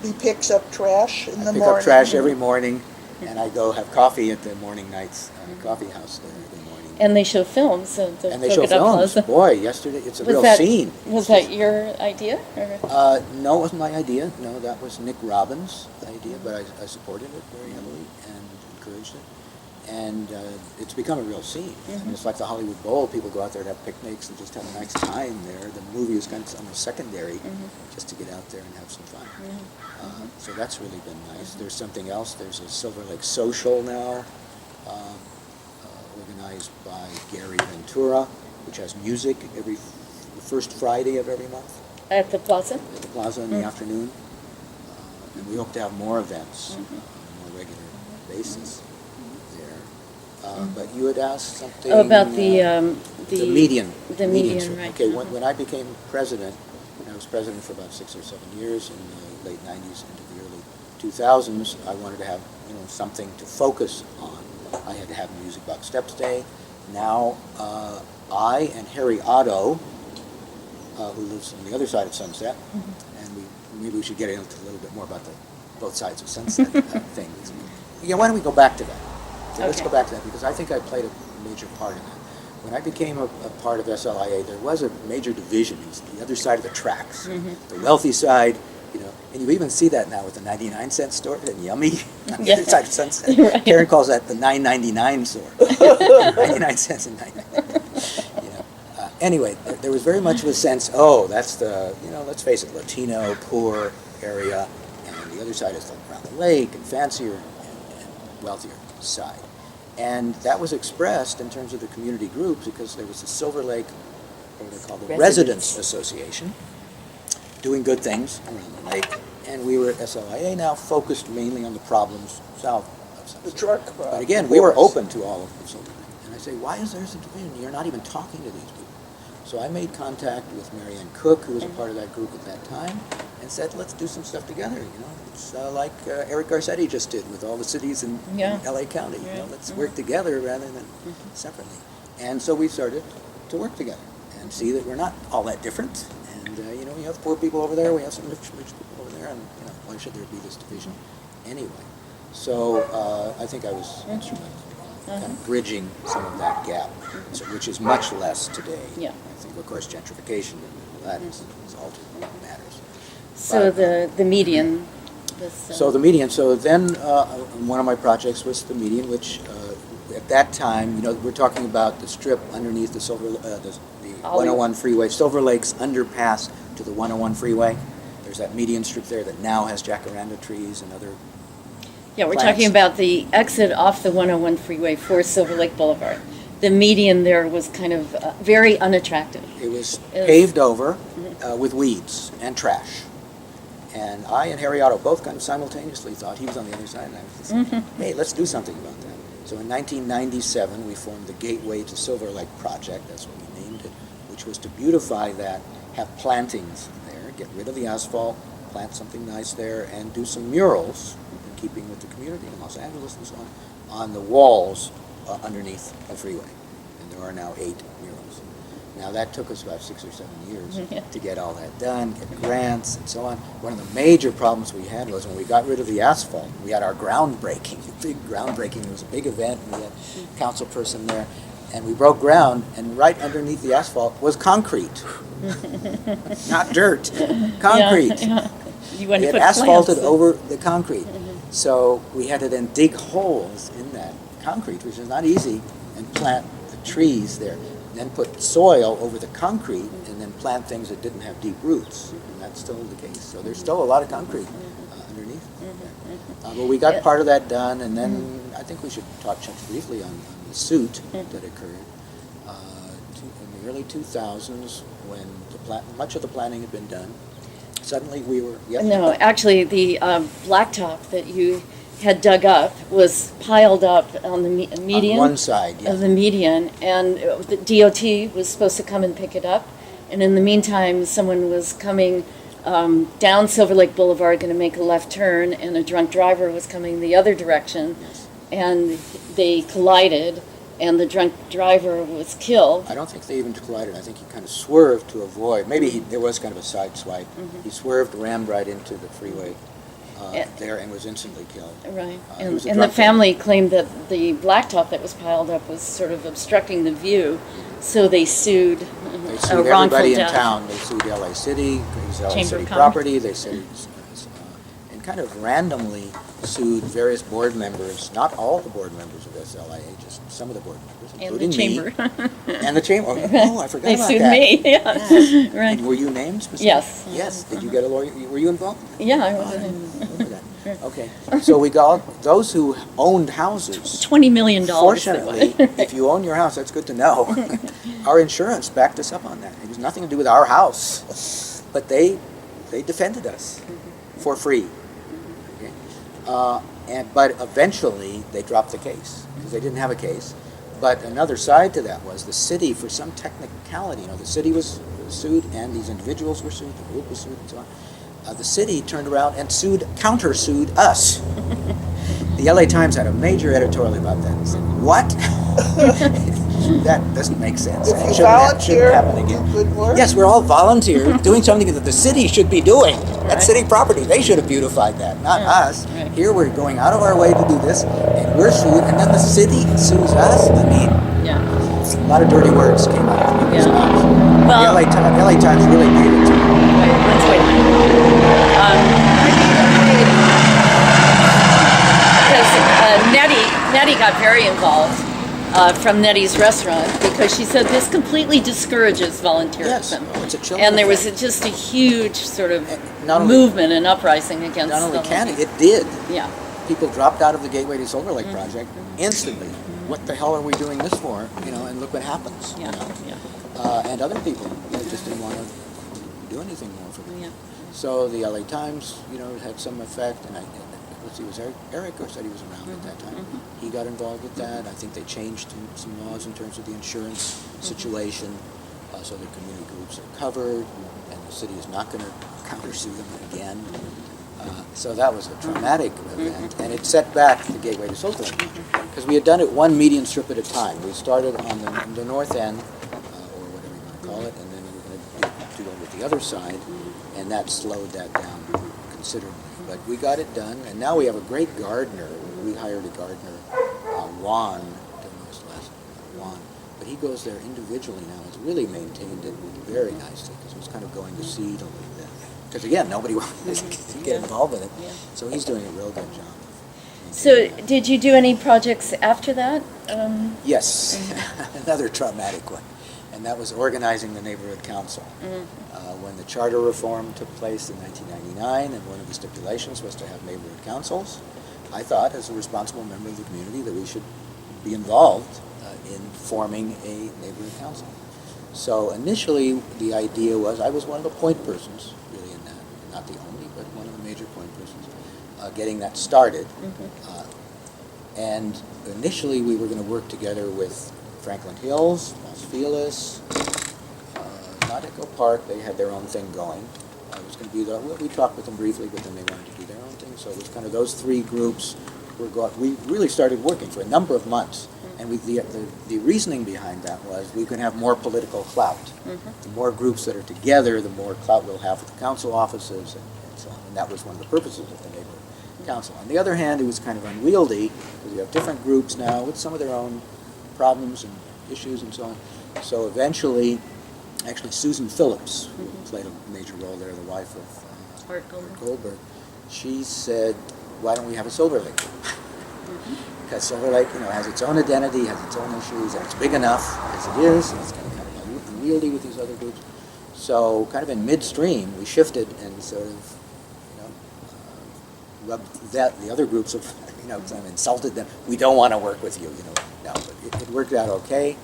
he picks up trash in I the pick morning. up trash every morning, and I go have coffee at the morning nights coffee house there every morning. And they show films, so the And they show Coconut films. Plaza. Boy, yesterday it's a Was real that- scene. Was that your idea? Or? No, it wasn't my idea. No, that was Nick Robbins' idea, but I supported it very heavily and encouraged it. And it's become a real scene. I mean, it's like the Hollywood Bowl. People go out there to have picnics and just have a nice time there. The movie is kind of almost secondary, just to get out there and have some fun. So that's really been nice. There's something else. There's a Silver Lake Social now, organized by Gary Ventura, which has music the first Friday of every month At the plaza? at the plaza in the afternoon. And we hope to have more events on a more regular basis there. But you had asked something. About the median. The median, right. Okay, when I became president, and I was president for about 6 or 7 years in the late 90s into the early 2000s, I wanted to have something to focus on. I had to have Music Box Steps Day. Now, I and Harry Otto, who lives on the other side of Sunset, and maybe we should get into a little bit more about both sides of Sunset things. Yeah, why don't we go back to that? So let's Okay. go back to that, because I think I played a major part in that. When I became a part of SLIA, there was a major division. It was the other side of the tracks. The wealthy side, and you even see that now with the 99-cent store and Yummy on the Yeah. other side of Sunset. Right. Karen calls that the 9.99 store. 99 cents and 99. Anyway, there was very much of a sense, that's the, let's face it, Latino, poor area, and the other side is around the lake and fancier and wealthier side. And that was expressed in terms of the community groups because there was the Silver Lake, what they call the Residents Association, doing good things around the lake. And we were at SLIA now focused mainly on the problems south of Sunset. The truck. But again, we were open to all of the Silver Lake. And I say, why is there a division? You're not even talking to these people. So I made contact with Marianne Cook, who was a part of that group at that time, and said, let's do some stuff together. It's like Eric Garcetti just did with all the cities in LA County. Let's work together rather than separately. And so we started to work together and see that we're not all that different. And we have poor people over there, we have some rich people over there, and why should there be this division anyway? So I think I was instrumental in kind of bridging some of that gap, which is much less today. Yeah. I think, of course, gentrification and all that is altered matters. So But, the median was. So the median. So then one of my projects was the median, which at that time, we're talking about the strip underneath the the 101 freeway, Silver Lake's underpass to the 101 freeway. There's that median strip there that now has jacaranda trees and other. Yeah, we're plants. talking about the exit off the 101 freeway for Silver Lake Boulevard. The median there was kind of very unattractive. It was It was- paved over with weeds and trash. And I and Harry Otto both kind of simultaneously thought he was on the other side. And I was just, hey, let's do something about that. So in 1997, we formed the Gateway to Silver Lake Project. That's what we named it, which was to beautify that, have plantings there, get rid of the asphalt, plant something nice there, and do some murals in keeping with the community in Los Angeles and so on the walls underneath the freeway. And there are now 8 murals. Now that took us about 6 or 7 years to get all that done, get grants and so on. One of the major problems we had was when we got rid of the asphalt, we had our groundbreaking, big groundbreaking. It was a big event, and we had a council person there, and we broke ground, and right underneath the asphalt was concrete. Not dirt, concrete. Yeah. You We want to had put asphalted plants. over the concrete. So we had to then dig holes in that concrete, which is not easy, and plant the trees there. Then put soil over the concrete, and then plant things that didn't have deep roots. And that's still the case. So there's still a lot of concrete underneath. But we got part of that done, and then I think we should talk just briefly on the suit that occurred in the early 2000s when much of the planning had been done. Suddenly we were... Yes? No, actually, the blacktop that you had dug up was piled up on the median. On one side, yes. Of the median, and the DOT was supposed to come and pick it up. And in the meantime, someone was coming down Silver Lake Boulevard, going to make a left turn, and a drunk driver was coming the other direction, and they collided, and the drunk driver was killed. I don't think they even collided. I think he kind of swerved to avoid. Maybe there was kind of a side swipe. He swerved, rammed right into the freeway there, and was instantly killed. Right, he was a and the drunk family claimed that the blacktop that was piled up was sort of obstructing the view, so they sued They a sued wrongful everybody in death. town. They sued LA City, because LA Chamber City of Commerce. property. They sued, and kind of randomly sued various board members, not all the board members of SLIA, just some of the board members, And including the me. chamber. And the chamber. Oh, I forgot They about sued that. me, yeah, right. And were you named specifically? Yes. Yes. Did you get a lawyer? Were you involved? Yeah, I Oh, I was didn't remember that. Okay. So we got those who owned houses. $20 million. Fortunately, if you own your house, that's good to know. Our insurance backed us up on that. It was nothing to do with our house, but they defended us for free. Okay? But eventually they dropped the case because they didn't have a case. But another side to that was the city, for some technicality, the city was sued and these individuals were sued, the group was sued and so on. The city turned around and countersued us. The LA Times had a major editorial about that and said, what? That doesn't make sense. If It you shouldn't volunteer, happen again. good work. Yes, we're all volunteer doing something that the city should be doing. That's city property. They should have beautified that, not us. Right. Here we're going out of our way to do this, and we're sued, and then the city sues us. I mean, Yeah. a lot of dirty words came out of people's Yeah. mouths. Well- The LA Times really made it to me. Wait, let's wait. Because Nettie got very involved from Nettie's restaurant because she said this completely discourages volunteerism. Yes, it's a chilling And there was effect. just a huge sort of Not only- movement and uprising against Not only the can whole it did. Yeah. People dropped out of the Gateway to Silver Lake project instantly. What the hell are we doing this for? And look what happens. Yeah. Yeah. And other people just didn't want to do anything more for them. Yeah. So the LA Times, had some effect, and let's see, was Eric or said he was around at that time? He got involved with that. I think they changed some laws in terms of the insurance situation, so the community groups are covered, and the city is not going to countersue them again. So that was a traumatic event, and it set back the Gateway to Silver Lake, because we had done it one median strip at a time. We started on the north end, or whatever you want to call it, and then we were going to do it with the other side, and that slowed that down considerably. But we got it done, and now we have a great gardener. We hired a gardener, Juan, I don't know his last name, Juan, but he goes there individually now. It's really maintained it very nicely, because it was kind of going to seed a little bit. Because again, nobody wanted to get involved with it, so he's doing a real good job. So did you do any projects after that? Yes, another traumatic one, and that was organizing the neighborhood council. When the charter reform took place in 1999, and one of the stipulations was to have neighborhood councils, I thought, as a responsible member of the community, that we should be involved in forming a neighborhood council. So initially, the idea was, I was one of the point persons, really, in that, not the only, but one of major point persons, getting that started. And initially we were going to work together with Franklin Hills, Los Feliz, not Echo Park. They had their own thing going. It was going to be we talked with them briefly, but then they wanted to do their own thing. So it was kind of those three groups. We really started working for a number of months. And the reasoning behind that was we could have more political clout. The more groups that are together, the more clout we'll have with the council offices and so on. And that was one of the purposes of the neighborhood council. On the other hand, it was kind of unwieldy because you have different groups now with some of their own problems and issues and so on. So eventually, actually Susan Phillips, who played a major role there, the wife of Art Goldberg, she said, why don't we have a Silver Lake? Because Silver Lake, has its own identity, has its own issues, and it's big enough as it is, and it's kind of unwieldy with these other groups. So kind of in midstream, we shifted and sort of, rubbed the other groups of, kind of insulted them. We don't want to work with you, No, but it worked out okay,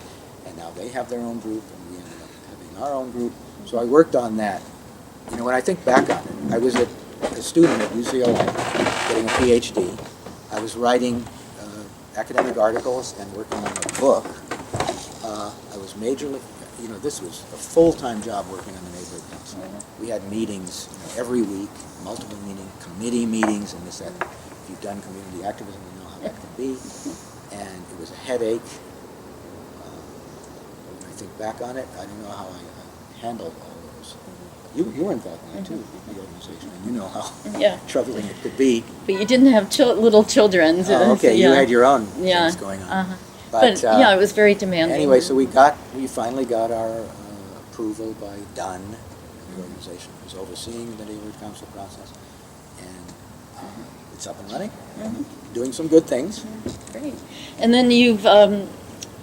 and now they have their own group, and we ended up having our own group. So I worked on that. When I think back on it, I was a student at UCLA, getting a PhD. I was writing academic articles and working on a book. I was majorly, this was a full-time job working on the neighborhood council. We had meetings every week, multiple meetings, committee meetings, and this, that. If you've done community activism, you know how that can be. And it was a headache. When I think back on it, I don't know how I handled all those. You were involved in that too, the organization, and you know how troubling it could be. But you didn't have little children. Oh, okay, you had your own things going on. But it was very demanding. Anyway, so we finally got our approval by Dunn, the organization who was overseeing the neighborhood council process, and it's up and running, doing some good things. Great. And then you've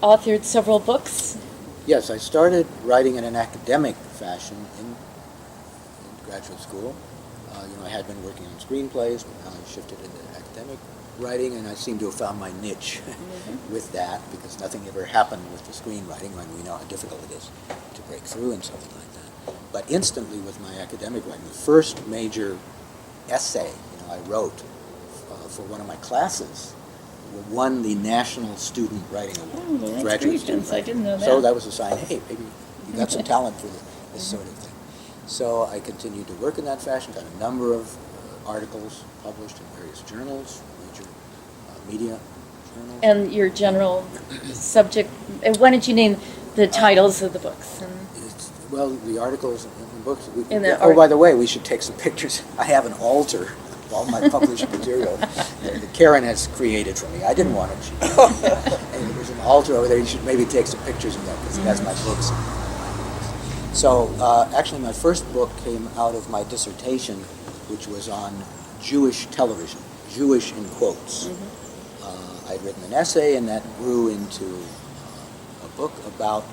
authored several books. Yes, I started writing in an academic fashion in graduate school. I had been working on screenplays, but now I shifted into academic writing, and I seem to have found my niche with that, because nothing ever happened with the screenwriting when we know how difficult it is to break through and something like that. But instantly with my academic writing, the first major essay I wrote for one of my classes won the National Student Writing Award. Oh, that's Graduate great, Student Vince. I didn't know that. So that was a sign, hey, maybe you got some talent for this sort of thing. So I continued to work in that fashion, got a number of articles published in various journals, major media journals. And your general subject, why don't you name the titles of the books? Well, the articles and books. By the way, we should take some pictures. I have an altar of all my published material that Karen has created for me. I didn't want it. And there's an altar over there. You should maybe take some pictures of that, because that's my books. So actually my first book came out of my dissertation, which was on Jewish television, Jewish in quotes. I'd written an essay, and that grew into a book about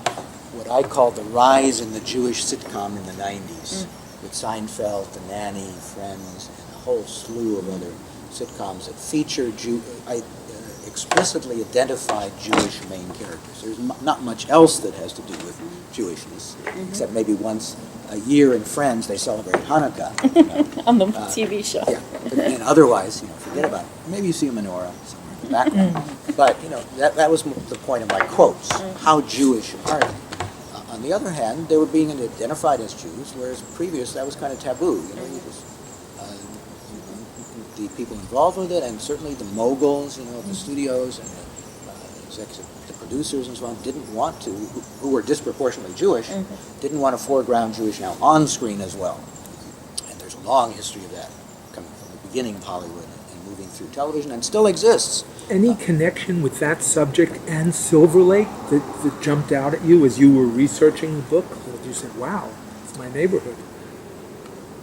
what I call the rise in the Jewish sitcom in the 90s, with Seinfeld, The Nanny, Friends, and a whole slew of other sitcoms that feature explicitly identified Jewish main characters. There's not much else that has to do with Jewishness, except maybe once a year in Friends they celebrate Hanukkah. On the TV show. Yeah, and otherwise, forget about it. Maybe you see a menorah somewhere in the background. But, that was the point of my quotes. How Jewish are they? On the other hand, they were being identified as Jews, whereas previous that was kind of taboo. The people involved with it, and certainly the moguls, the studios and the producers and so on, didn't want to, who were disproportionately Jewish, didn't want to foreground Jewish now on screen as well. And there's a long history of that, coming from the beginning of Hollywood and moving through television, and still exists. Any connection with that subject and Silver Lake that jumped out at you as you were researching the book? That you said, wow, it's my neighborhood.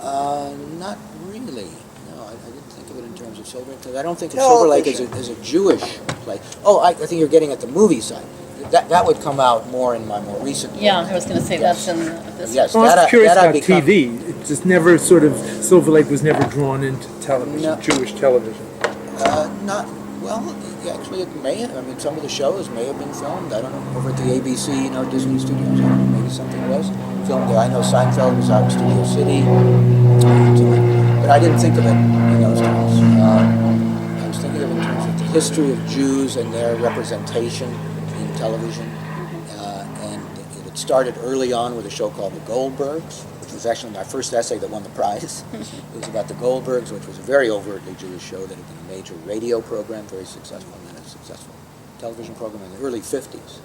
Not really. No, I didn't think of it in terms of Silver Lake, because I don't think of Silver Lake as a Jewish play. Oh, I think you're getting at the movie side. That would come out more in my more recent book. Yeah, I was going to say that's in this. Yes, Well, I was curious about TV. It just never Silver Lake was never drawn into television, No. Jewish television. Actually, it may have. I mean, some of the shows may have been filmed. I don't know, over at the ABC, Disney Studios. I don't know, maybe something was filmed there. I know Seinfeld was out in Studio City. But I didn't think of it in those terms. I was thinking of it in terms of the history of Jews and their representation in television. And it started early on with a show called The Goldbergs, which was actually my first essay that won the prize. It was about the Goldbergs, which was a very overtly Jewish show that had been a major radio program, very successful, and then a successful television program in the early 50s.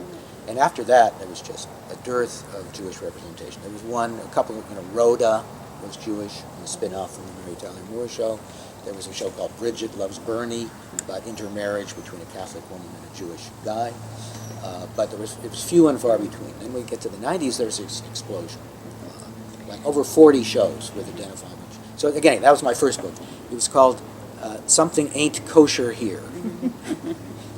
And after that, there was just a dearth of Jewish representation. There was a couple, Rhoda was Jewish, a spin-off from the Mary Tyler Moore show. There was a show called Bridget Loves Bernie, about intermarriage between a Catholic woman and a Jewish guy. But it was few and far between. Then we get to the 90s, there's this explosion. Like over 40 shows with identifiable. So again, that was my first book. It was called Something Ain't Kosher Here.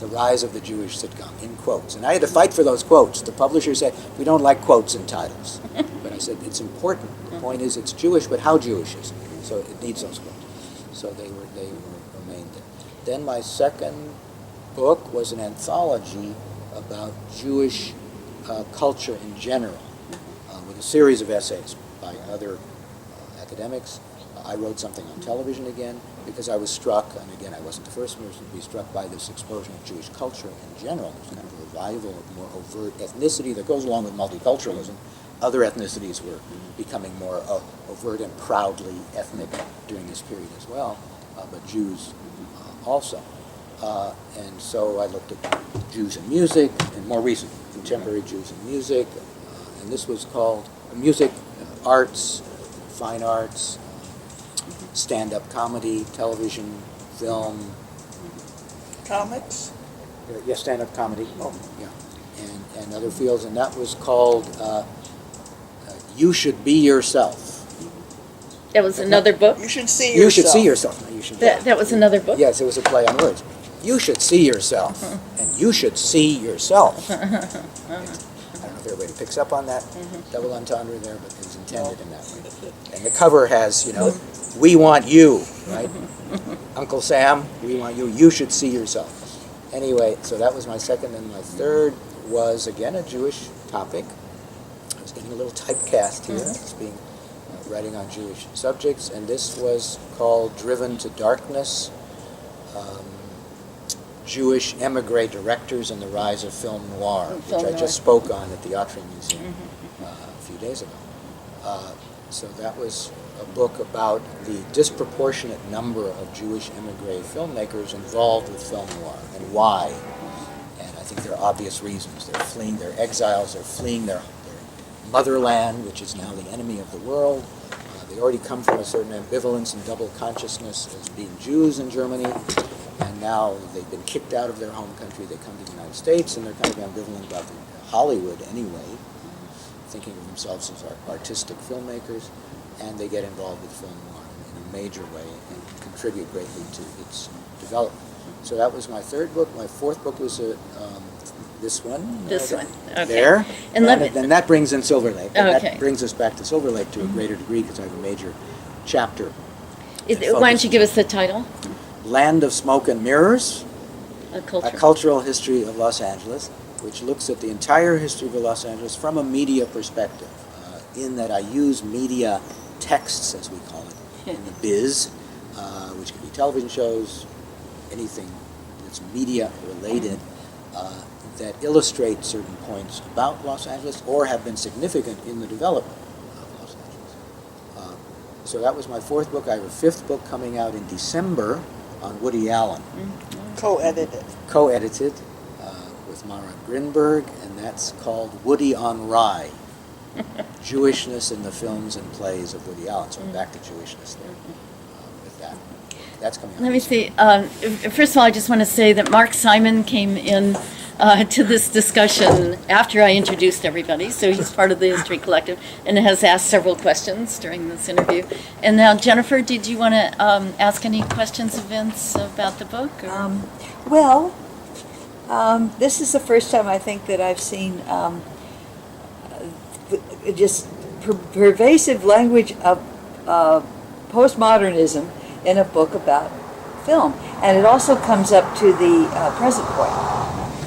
The Rise of the Jewish Sitcom, in quotes. And I had to fight for those quotes. The publisher said, we don't like quotes in titles. But I said, it's important. The point is, it's Jewish, but how Jewish is it? So it needs those quotes. So they remained there. Then my second book was an anthology about Jewish culture in general, with a series of essays by other academics. I wrote something on television again, because I was struck, and again, I wasn't the first person to be struck by this explosion of Jewish culture in general. There's kind of a revival of more overt ethnicity that goes along with multiculturalism. Other ethnicities were becoming more overt and proudly ethnic during this period as well, but Jews also. And so I looked at Jews in music, and more recent, contemporary Jews in music, and this was called music, arts, fine arts, stand-up comedy, television, film. Comics? Yeah, stand-up comedy. Oh, yeah. And other fields, and that was called You Should Be Yourself. That was another book? You should see You yourself. should see yourself. No, you should. That was another book? Yes, it was a play on words. You should see yourself, and you should see yourself. I don't know if everybody picks up on that double entendre there, but it was intended in that way. And the cover has, we want you, right? Uncle Sam, we want you. You should see yourself. Anyway, so that was my second, and my third was, again, a Jewish topic. I was getting a little typecast here as being writing on Jewish subjects, and this was called Driven to Darkness, Jewish emigre directors and the rise of film noir, which I just spoke on at the Autry Museum a few days ago. So that was a book about the disproportionate number of Jewish emigre filmmakers involved with film noir and why. And I think there are obvious reasons. They're fleeing, they're exiles, they're fleeing their motherland, which is now the enemy of the world. They already come from a certain ambivalence and double consciousness as being Jews in Germany, and now they've been kicked out of their home country. They come to the United States, and they're kind of ambivalent about Hollywood anyway, thinking of themselves as artistic filmmakers, and they get involved with film noir in a major way and contribute greatly to its development. So that was my third book. My fourth book was this one. This one, okay. There. And then that brings in Silver Lake. And Okay. that brings us back to Silver Lake to a greater degree because I have a major chapter. Why don't you give us the title? Land of Smoke and Mirrors, A Culture. A Cultural History of Los Angeles, which looks at the entire history of Los Angeles from a media perspective, in that I use media texts, as we call it, in the biz, which can be television shows, anything that's media related, that illustrate certain points about Los Angeles or have been significant in the development of Los Angeles. So that was my fourth book. I have a fifth book coming out in December on Woody Allen. Co-edited. Co-edited with Mara Grinberg, and that's called Woody on Rye. Jewishness in the films and plays of Woody Allen. So I'm back to Jewishness there with that. That's coming out. Let me see. First of all, I just want to say that Mark Simon came in to this discussion after I introduced everybody, so he's part of the History Collective and has asked several questions during this interview. And now, Jennifer, did you want to ask any questions of Vince about the book? Or? This is the first time I think that I've seen just pervasive language of postmodernism in a book about film, and it also comes up to the present point,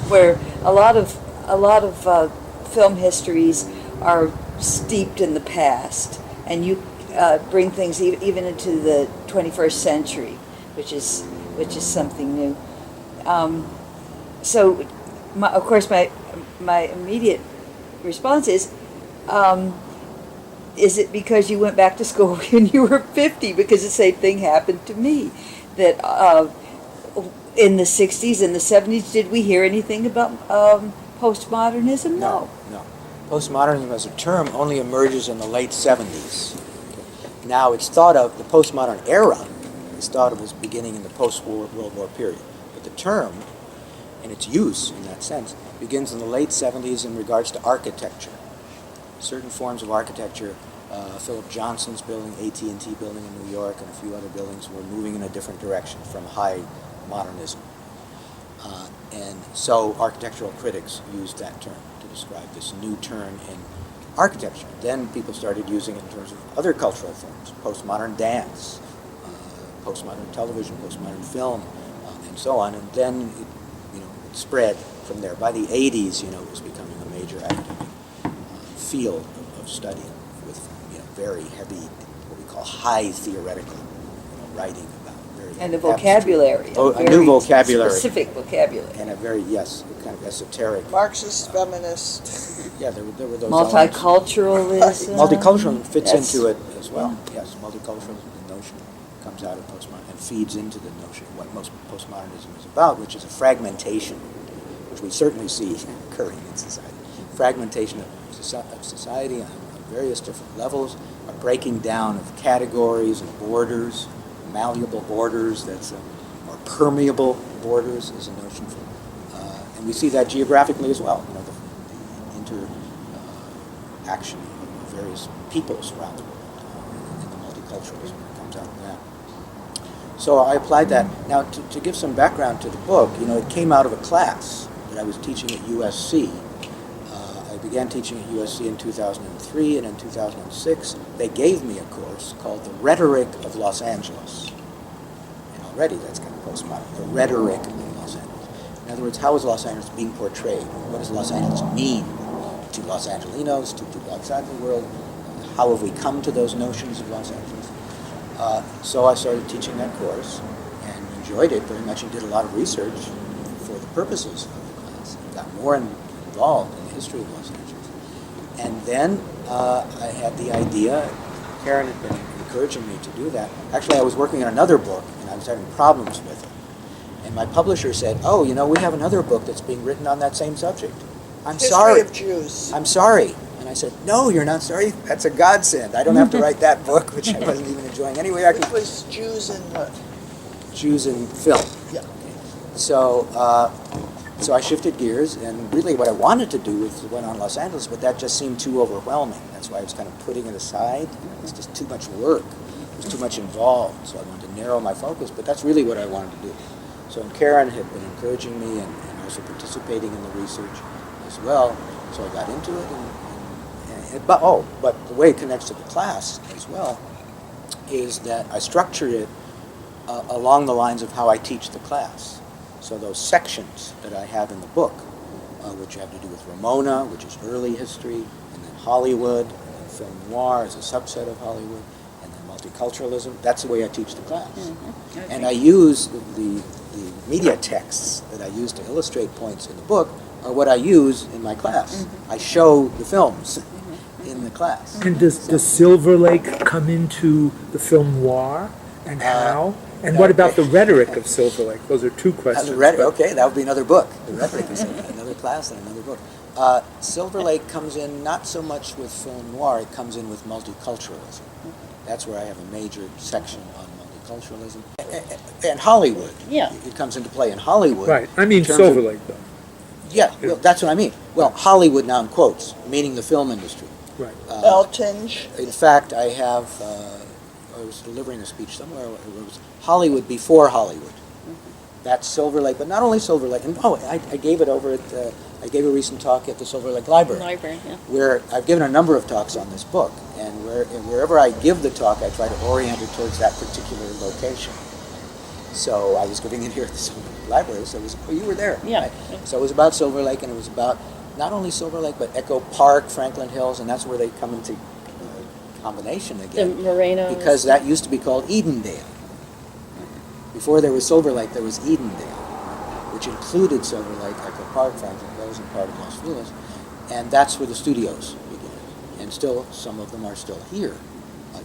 where a lot of film histories are steeped in the past, and you bring things even into the 21st century, which is something new. So, of course, my immediate response is it because you went back to school when you were 50? Because the same thing happened to me. That in the 60s and the 70s, did we hear anything about postmodernism? No. Postmodernism as a term only emerges in the late 70s. Now it's thought of, the postmodern era is thought of as beginning in the post-World War period. But the term, and its use in that sense, begins in the late 70s in regards to architecture. Certain forms of architecture, Philip Johnson's building, AT&T building in New York, and a few other buildings were moving in a different direction from high modernism. And so architectural critics used that term to describe this new turn in architecture. Then people started using it in terms of other cultural forms, postmodern dance, postmodern television, postmodern film, and so on. And then it spread from there. By the 80s, it was becoming a major academic field of study with very heavy, what we call high theoretical writing about very and a vocabulary. A new vocabulary. Specific vocabulary. And a very, kind of esoteric. Marxist, feminist. Yeah, there were those Multiculturalism. Multiculturalism fits Yes. into it as well. Yes, multiculturalism, the notion comes out of postmodern and feeds into the notion of what most postmodernism is about, which is a fragmentation, which we certainly see occurring in society. Fragmentation of society on various different levels, a breaking down of categories and borders, malleable borders, or permeable borders is a notion for, and we see that geographically as well. The interaction of various peoples around the world, and the multiculturalism that comes out of that. So I applied that. Now, to give some background to the book, it came out of a class that I was teaching at USC. I began teaching at USC in 2003, and in 2006, they gave me a course called The Rhetoric of Los Angeles. And already that's kind of postmodern. The Rhetoric of Los Angeles. In other words, how is Los Angeles being portrayed? What does Los Angeles mean to Los Angelinos, to people outside the world? How have we come to those notions of Los Angeles? So I started teaching that course and enjoyed it very much and did a lot of research for the purposes of the class. And got more involved in the history of Los Angeles. And then I had the idea, Karen had been encouraging me to do that. Actually, I was working on another book and I was having problems with it. And my publisher said, "Oh, we have another book that's being written on that same subject. I'm sorry. History of Jews. I'm sorry." And I said, "No, you're not sorry. That's a godsend. I don't have to write that book," which I wasn't even enjoying anyway. It was Jews in what? Jews in film. Yeah. So I shifted gears, and really what I wanted to do was went on Los Angeles, but that just seemed too overwhelming. That's why I was kind of putting it aside. It was just too much work. It was too much involved. So I wanted to narrow my focus, but that's really what I wanted to do. So Karen had been encouraging me and also participating in the research as well. So I got into it, but the way it connects to the class as well is that I structured it along the lines of how I teach the class. So those sections that I have in the book, which have to do with Ramona, which is early history, and then Hollywood, and then film noir as a subset of Hollywood, and then multiculturalism, that's the way I teach the class. Mm-hmm. Okay. And I use the media texts that I use to illustrate points in the book are what I use in my class. Mm-hmm. I show the films in the class. And does Silver Lake come into the film noir, and how? And what about the rhetoric of Silver Lake? Those are two questions. Okay, that would be another book. The rhetoric is another class and another book. Silver Lake comes in not so much with film noir, it comes in with multiculturalism. That's where I have a major section on multiculturalism. And Hollywood. Yeah. It comes into play in Hollywood. Right. I mean Silver Lake, though. Yeah, well, that's what I mean. Well, Hollywood now in quotes, meaning the film industry. Right. Elton. In fact, I have, I was delivering a speech somewhere, it was Hollywood before Hollywood. That's Silver Lake, but not only Silver Lake. And I gave it over at, I gave a recent talk at the Silver Lake Library. Yeah. Where I've given a number of talks on this book, and wherever I give the talk, I try to orient it towards that particular location. So I was giving it here at the Silver Lake Library, so it was, you were there. Yeah. Right? So it was about Silver Lake, and it was about not only Silver Lake, but Echo Park, Franklin Hills, and that's where they come into combination The again. Moreno. Because that used to be called Edendale. Before there was Silver Lake, there was Edendale, which included Silver Lake, Echo Park, Franklin Groves, and part of Los Feliz. And that's where the studios began. And still, some of them are still here,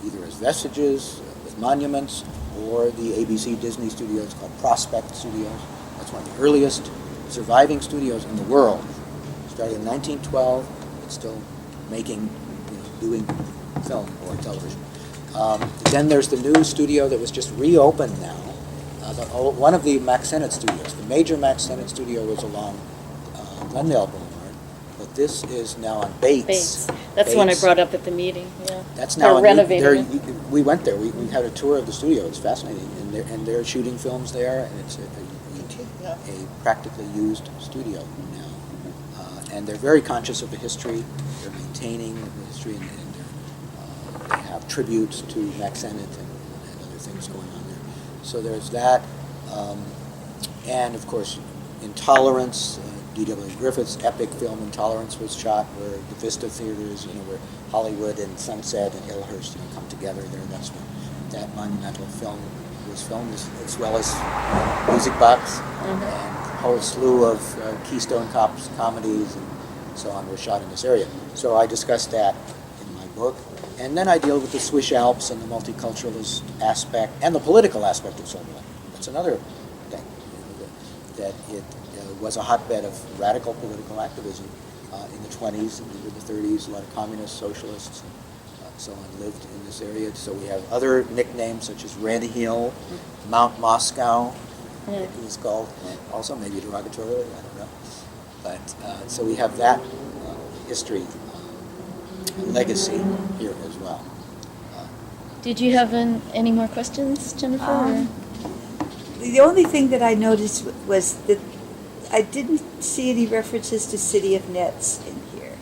either as vestiges, with monuments, or the ABC Disney studios called Prospect Studios. That's one of the earliest surviving studios in the world. Started in 1912. It's still making, doing film or television. Then there's the new studio that was just reopened now. One of the Max Sennett studios. The major Max Sennett studio was along Glendale Boulevard, but this is now on Bates. That's the one I brought up at the meeting. Yeah. That's now They're renovating it. We went there. We had a tour of the studio. It's fascinating, and they're shooting films there, and it's a practically used studio now. And they're very conscious of the history. They're maintaining the history, and they have tributes to Max Sennett and other things going on there. So there's that, and of course, Intolerance. D.W. Griffith's epic film Intolerance was shot where the Vista Theaters, where Hollywood and Sunset and Hillhurst come together there. That's when that monumental film was filmed, as well as Music Box and a whole slew of Keystone Cops comedies and so on were shot in this area. So I discussed that in my book. And then I deal with the Swiss Alps and the multiculturalist aspect and the political aspect of Silver Lake. That's another thing, that it was a hotbed of radical political activism in the 20s and into the 30s. A lot of communists, socialists, and so on lived in this area. So we have other nicknames such as Red Hill, Mount Moscow, it was called, also maybe derogatorily, I don't know. But so we have that history legacy here as well. Did you have any more questions, Jennifer? The only thing that I noticed was that I didn't see any references to City of Nets in here.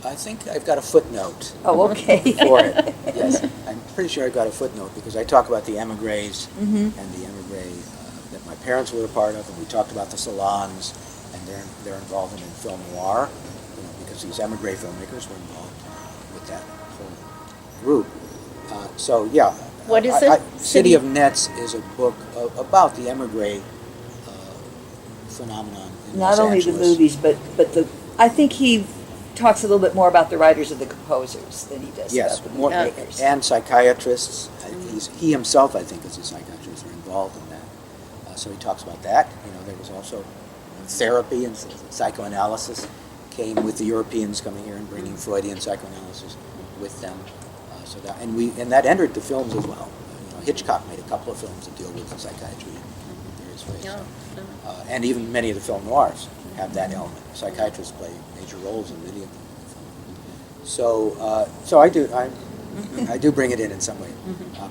I think I've got a footnote. Oh, okay. For it, yes. I'm pretty sure I got a footnote because I talk about the emigres and the emigre that my parents were a part of, and we talked about the salons and their involvement in film noir, because these emigre filmmakers were involved with that whole group. So yeah. What is it? City of Nets is a book about the emigre phenomenon in Not Los only Angeles. the movies, but I think he talks a little bit more about the writers and the composers than he does Yes, about the more, makers. and psychiatrists. He himself, I think, is a psychiatrist, or involved in that. So he talks about that. There was also therapy and psychoanalysis came with the Europeans coming here and bringing Freudian psychoanalysis with them. So that and that entered the films as well. Hitchcock made a couple of films that deal with the psychiatry in various ways. Yeah. And even many of the film noirs have that element. Psychiatrists play major roles in many of them. So I do bring it in some way.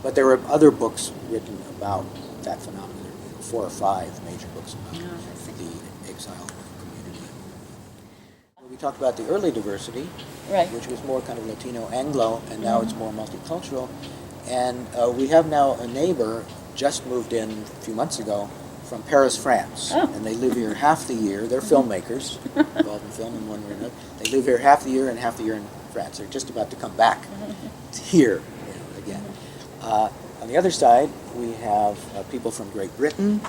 But there were other books written about that phenomenon. There were 4 or 5 major books about the exile community. We talked about the early diversity, Right. which was more kind of Latino Anglo, and now it's more multicultural. And we have now a neighbor just moved in a few months ago from Paris, France. Oh. And they live here half the year. They're filmmakers, involved in film in one way or another. They live here half the year and half the year in France. They're just about to come back here again. On the other side, we have people from Great Britain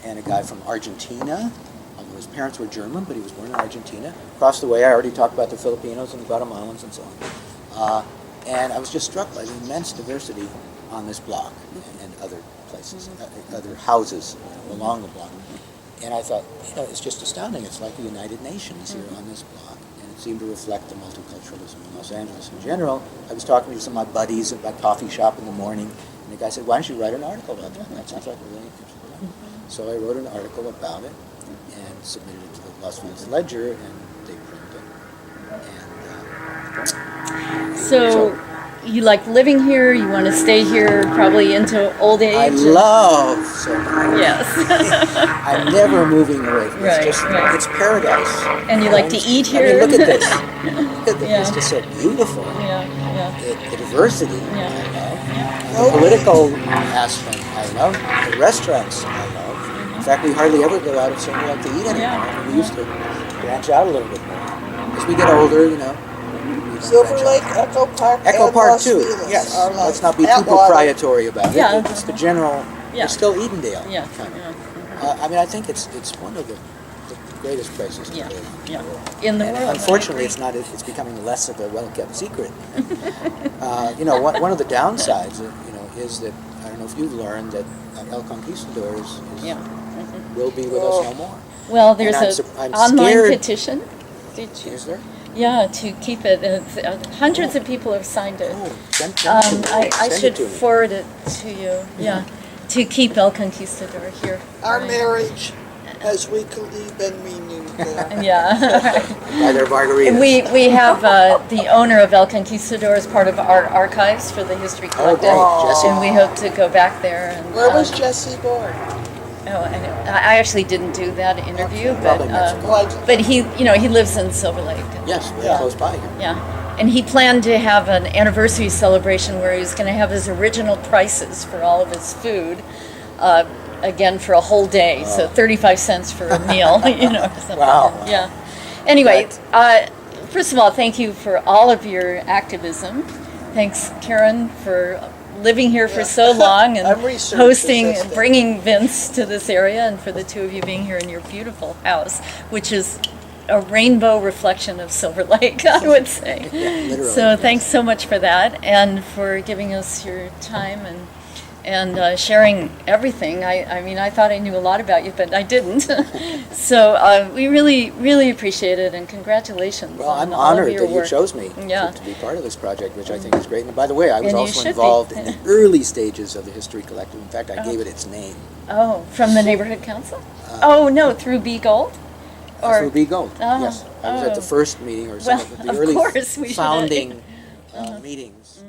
and a guy from Argentina. His parents were German, but he was born in Argentina. Across the way, I already talked about the Filipinos and the Guatemalans and so on. And I was just struck by the immense diversity on this block and other places, other houses along the block. And I thought, it's just astounding. It's like the United Nations here on this block. And it seemed to reflect the multiculturalism in Los Angeles in general. I was talking to some of my buddies at my coffee shop in the morning, and the guy said, why don't you write an article about that? That sounds like a really interesting. So I wrote an article about it and submitted it to the Las Vegas Ledger, and they printed it. And So you like living here? You want to stay here probably into old age? I love Silver Lake. Yes. I'm never moving away from it. Right, It's just, right. it's paradise. And you like to eat I here? mean, look at this. Look at this. Yeah. It's just so beautiful. Yeah. The diversity, Yeah. I love. The political aspect, I love. The restaurants, I love. In fact, we hardly ever go out of Silver Lake to eat anymore. Yeah. We used to branch out a little bit more. As we get older, we don't Silver branch Lake, out. Echo Park, Echo and Park Los too. Feliz Yes. are like Let's not be too Atwater. proprietary about it. Yeah. It's the general Yeah. It's still Edendale. Yeah. Kind of. Yeah. I mean, I think it's one of the greatest places to Yeah. live. Yeah. In the And world. unfortunately, I agree. it's becoming less of a well-kept secret. You know, one of the downsides, is that I don't know if you've learned that El Conquistador Yeah. will be with us no more. Well, there's And an I'm online scared. petition. Did you? Is there? Yeah, to keep it. Hundreds of people have signed it. Oh, send it to me. I Send should it to me. forward it to you. Yeah, to keep El Conquistador here. Our Right. marriage has weekly been renewed there. Yeah. By their margaritas. We have the owner of El Conquistador as part of our archives for the History Collective, great, Jesse. and we hope to go back there. And, Where was Jesse born? Oh, I actually didn't do that interview, but Probably Mexico. Well, he lives in Silver Lake. Yes, very Yeah. close by here. Yeah, and he planned to have an anniversary celebration where he was going to have his original prices for all of his food, again for a whole day, so 35 cents for a meal, or something. Wow. Yeah. Anyway, first of all, thank you for all of your activism. Thanks, Karen, for living here for so long and I'm research hosting, assistant. bringing Vince to this area, and for the two of you being here in your beautiful house, which is a rainbow reflection of Silver Lake, I would say. literally, So yes. thanks so much for that, and for giving us your time and sharing everything. I mean, I thought I knew a lot about you, but I didn't. So we really, really appreciate it, and congratulations Well, on I'm all of honored your that you work. chose me Yeah. to be part of this project, which I think is great. And by the way, I was And you also should be. involved in the early stages of the History Collective. In fact, I gave it its name. Oh, from the neighborhood council? Oh, no, through B Gold? Through B Gold, Oh, yes. I was at the oh. first meeting, or some Well, of the of early course, we should- founding meetings.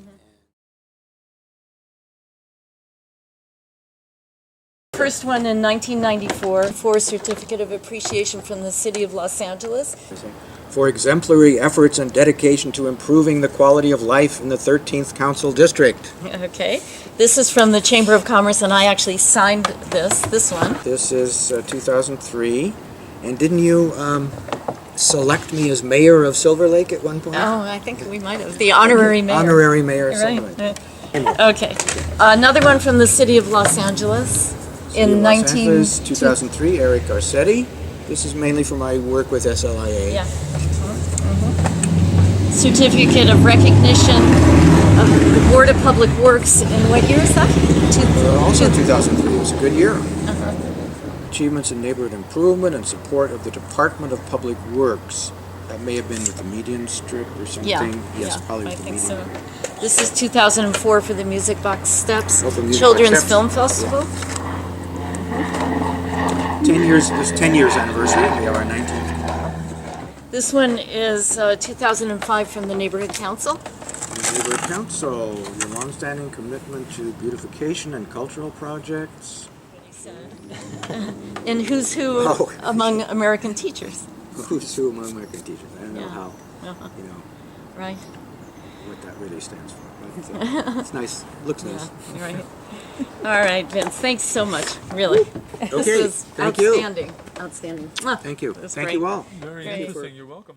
First one in 1994 for a certificate of appreciation from the city of Los Angeles. For exemplary efforts and dedication to improving the quality of life in the 13th Council District. Okay, this is from the Chamber of Commerce, and I actually signed this one. This is 2003. And didn't you select me as mayor of Silver Lake at one point? Oh, I think we might have. The honorary mayor. Honorary mayor of Right. Silver Lake. Okay. Another one from the city of Los Angeles in Los 19... Angeles, 2003, Eric Garcetti. This is mainly for my work with SLIA. Yeah. Certificate of recognition of the Board of Public Works. In what year is that? Also 2003. It was a good year. Achievements in neighborhood improvement and support of the Department of Public Works. That may have been with the median strip or something. Yeah, Yes, yeah, probably I with the think median. so. This is 2004 for the Music Box Steps Oh, for Music Box Children's Steps. Film Festival. 10 years, this 10 years anniversary. We have our 19th. This one is 2005 from the Neighborhood Council. Neighborhood Council, your longstanding commitment to beautification and cultural projects. And who's who Oh. among American teachers, Who's who among American teachers? I don't know Yeah. how, right? what that really stands for. But, it's nice, looks nice. Yeah, right. All right, Vince, thanks so much, really. This Okay, was thank you. outstanding. Outstanding. Mwah. Thank you. It was Thank great. you all. Very Great. interesting. You're welcome.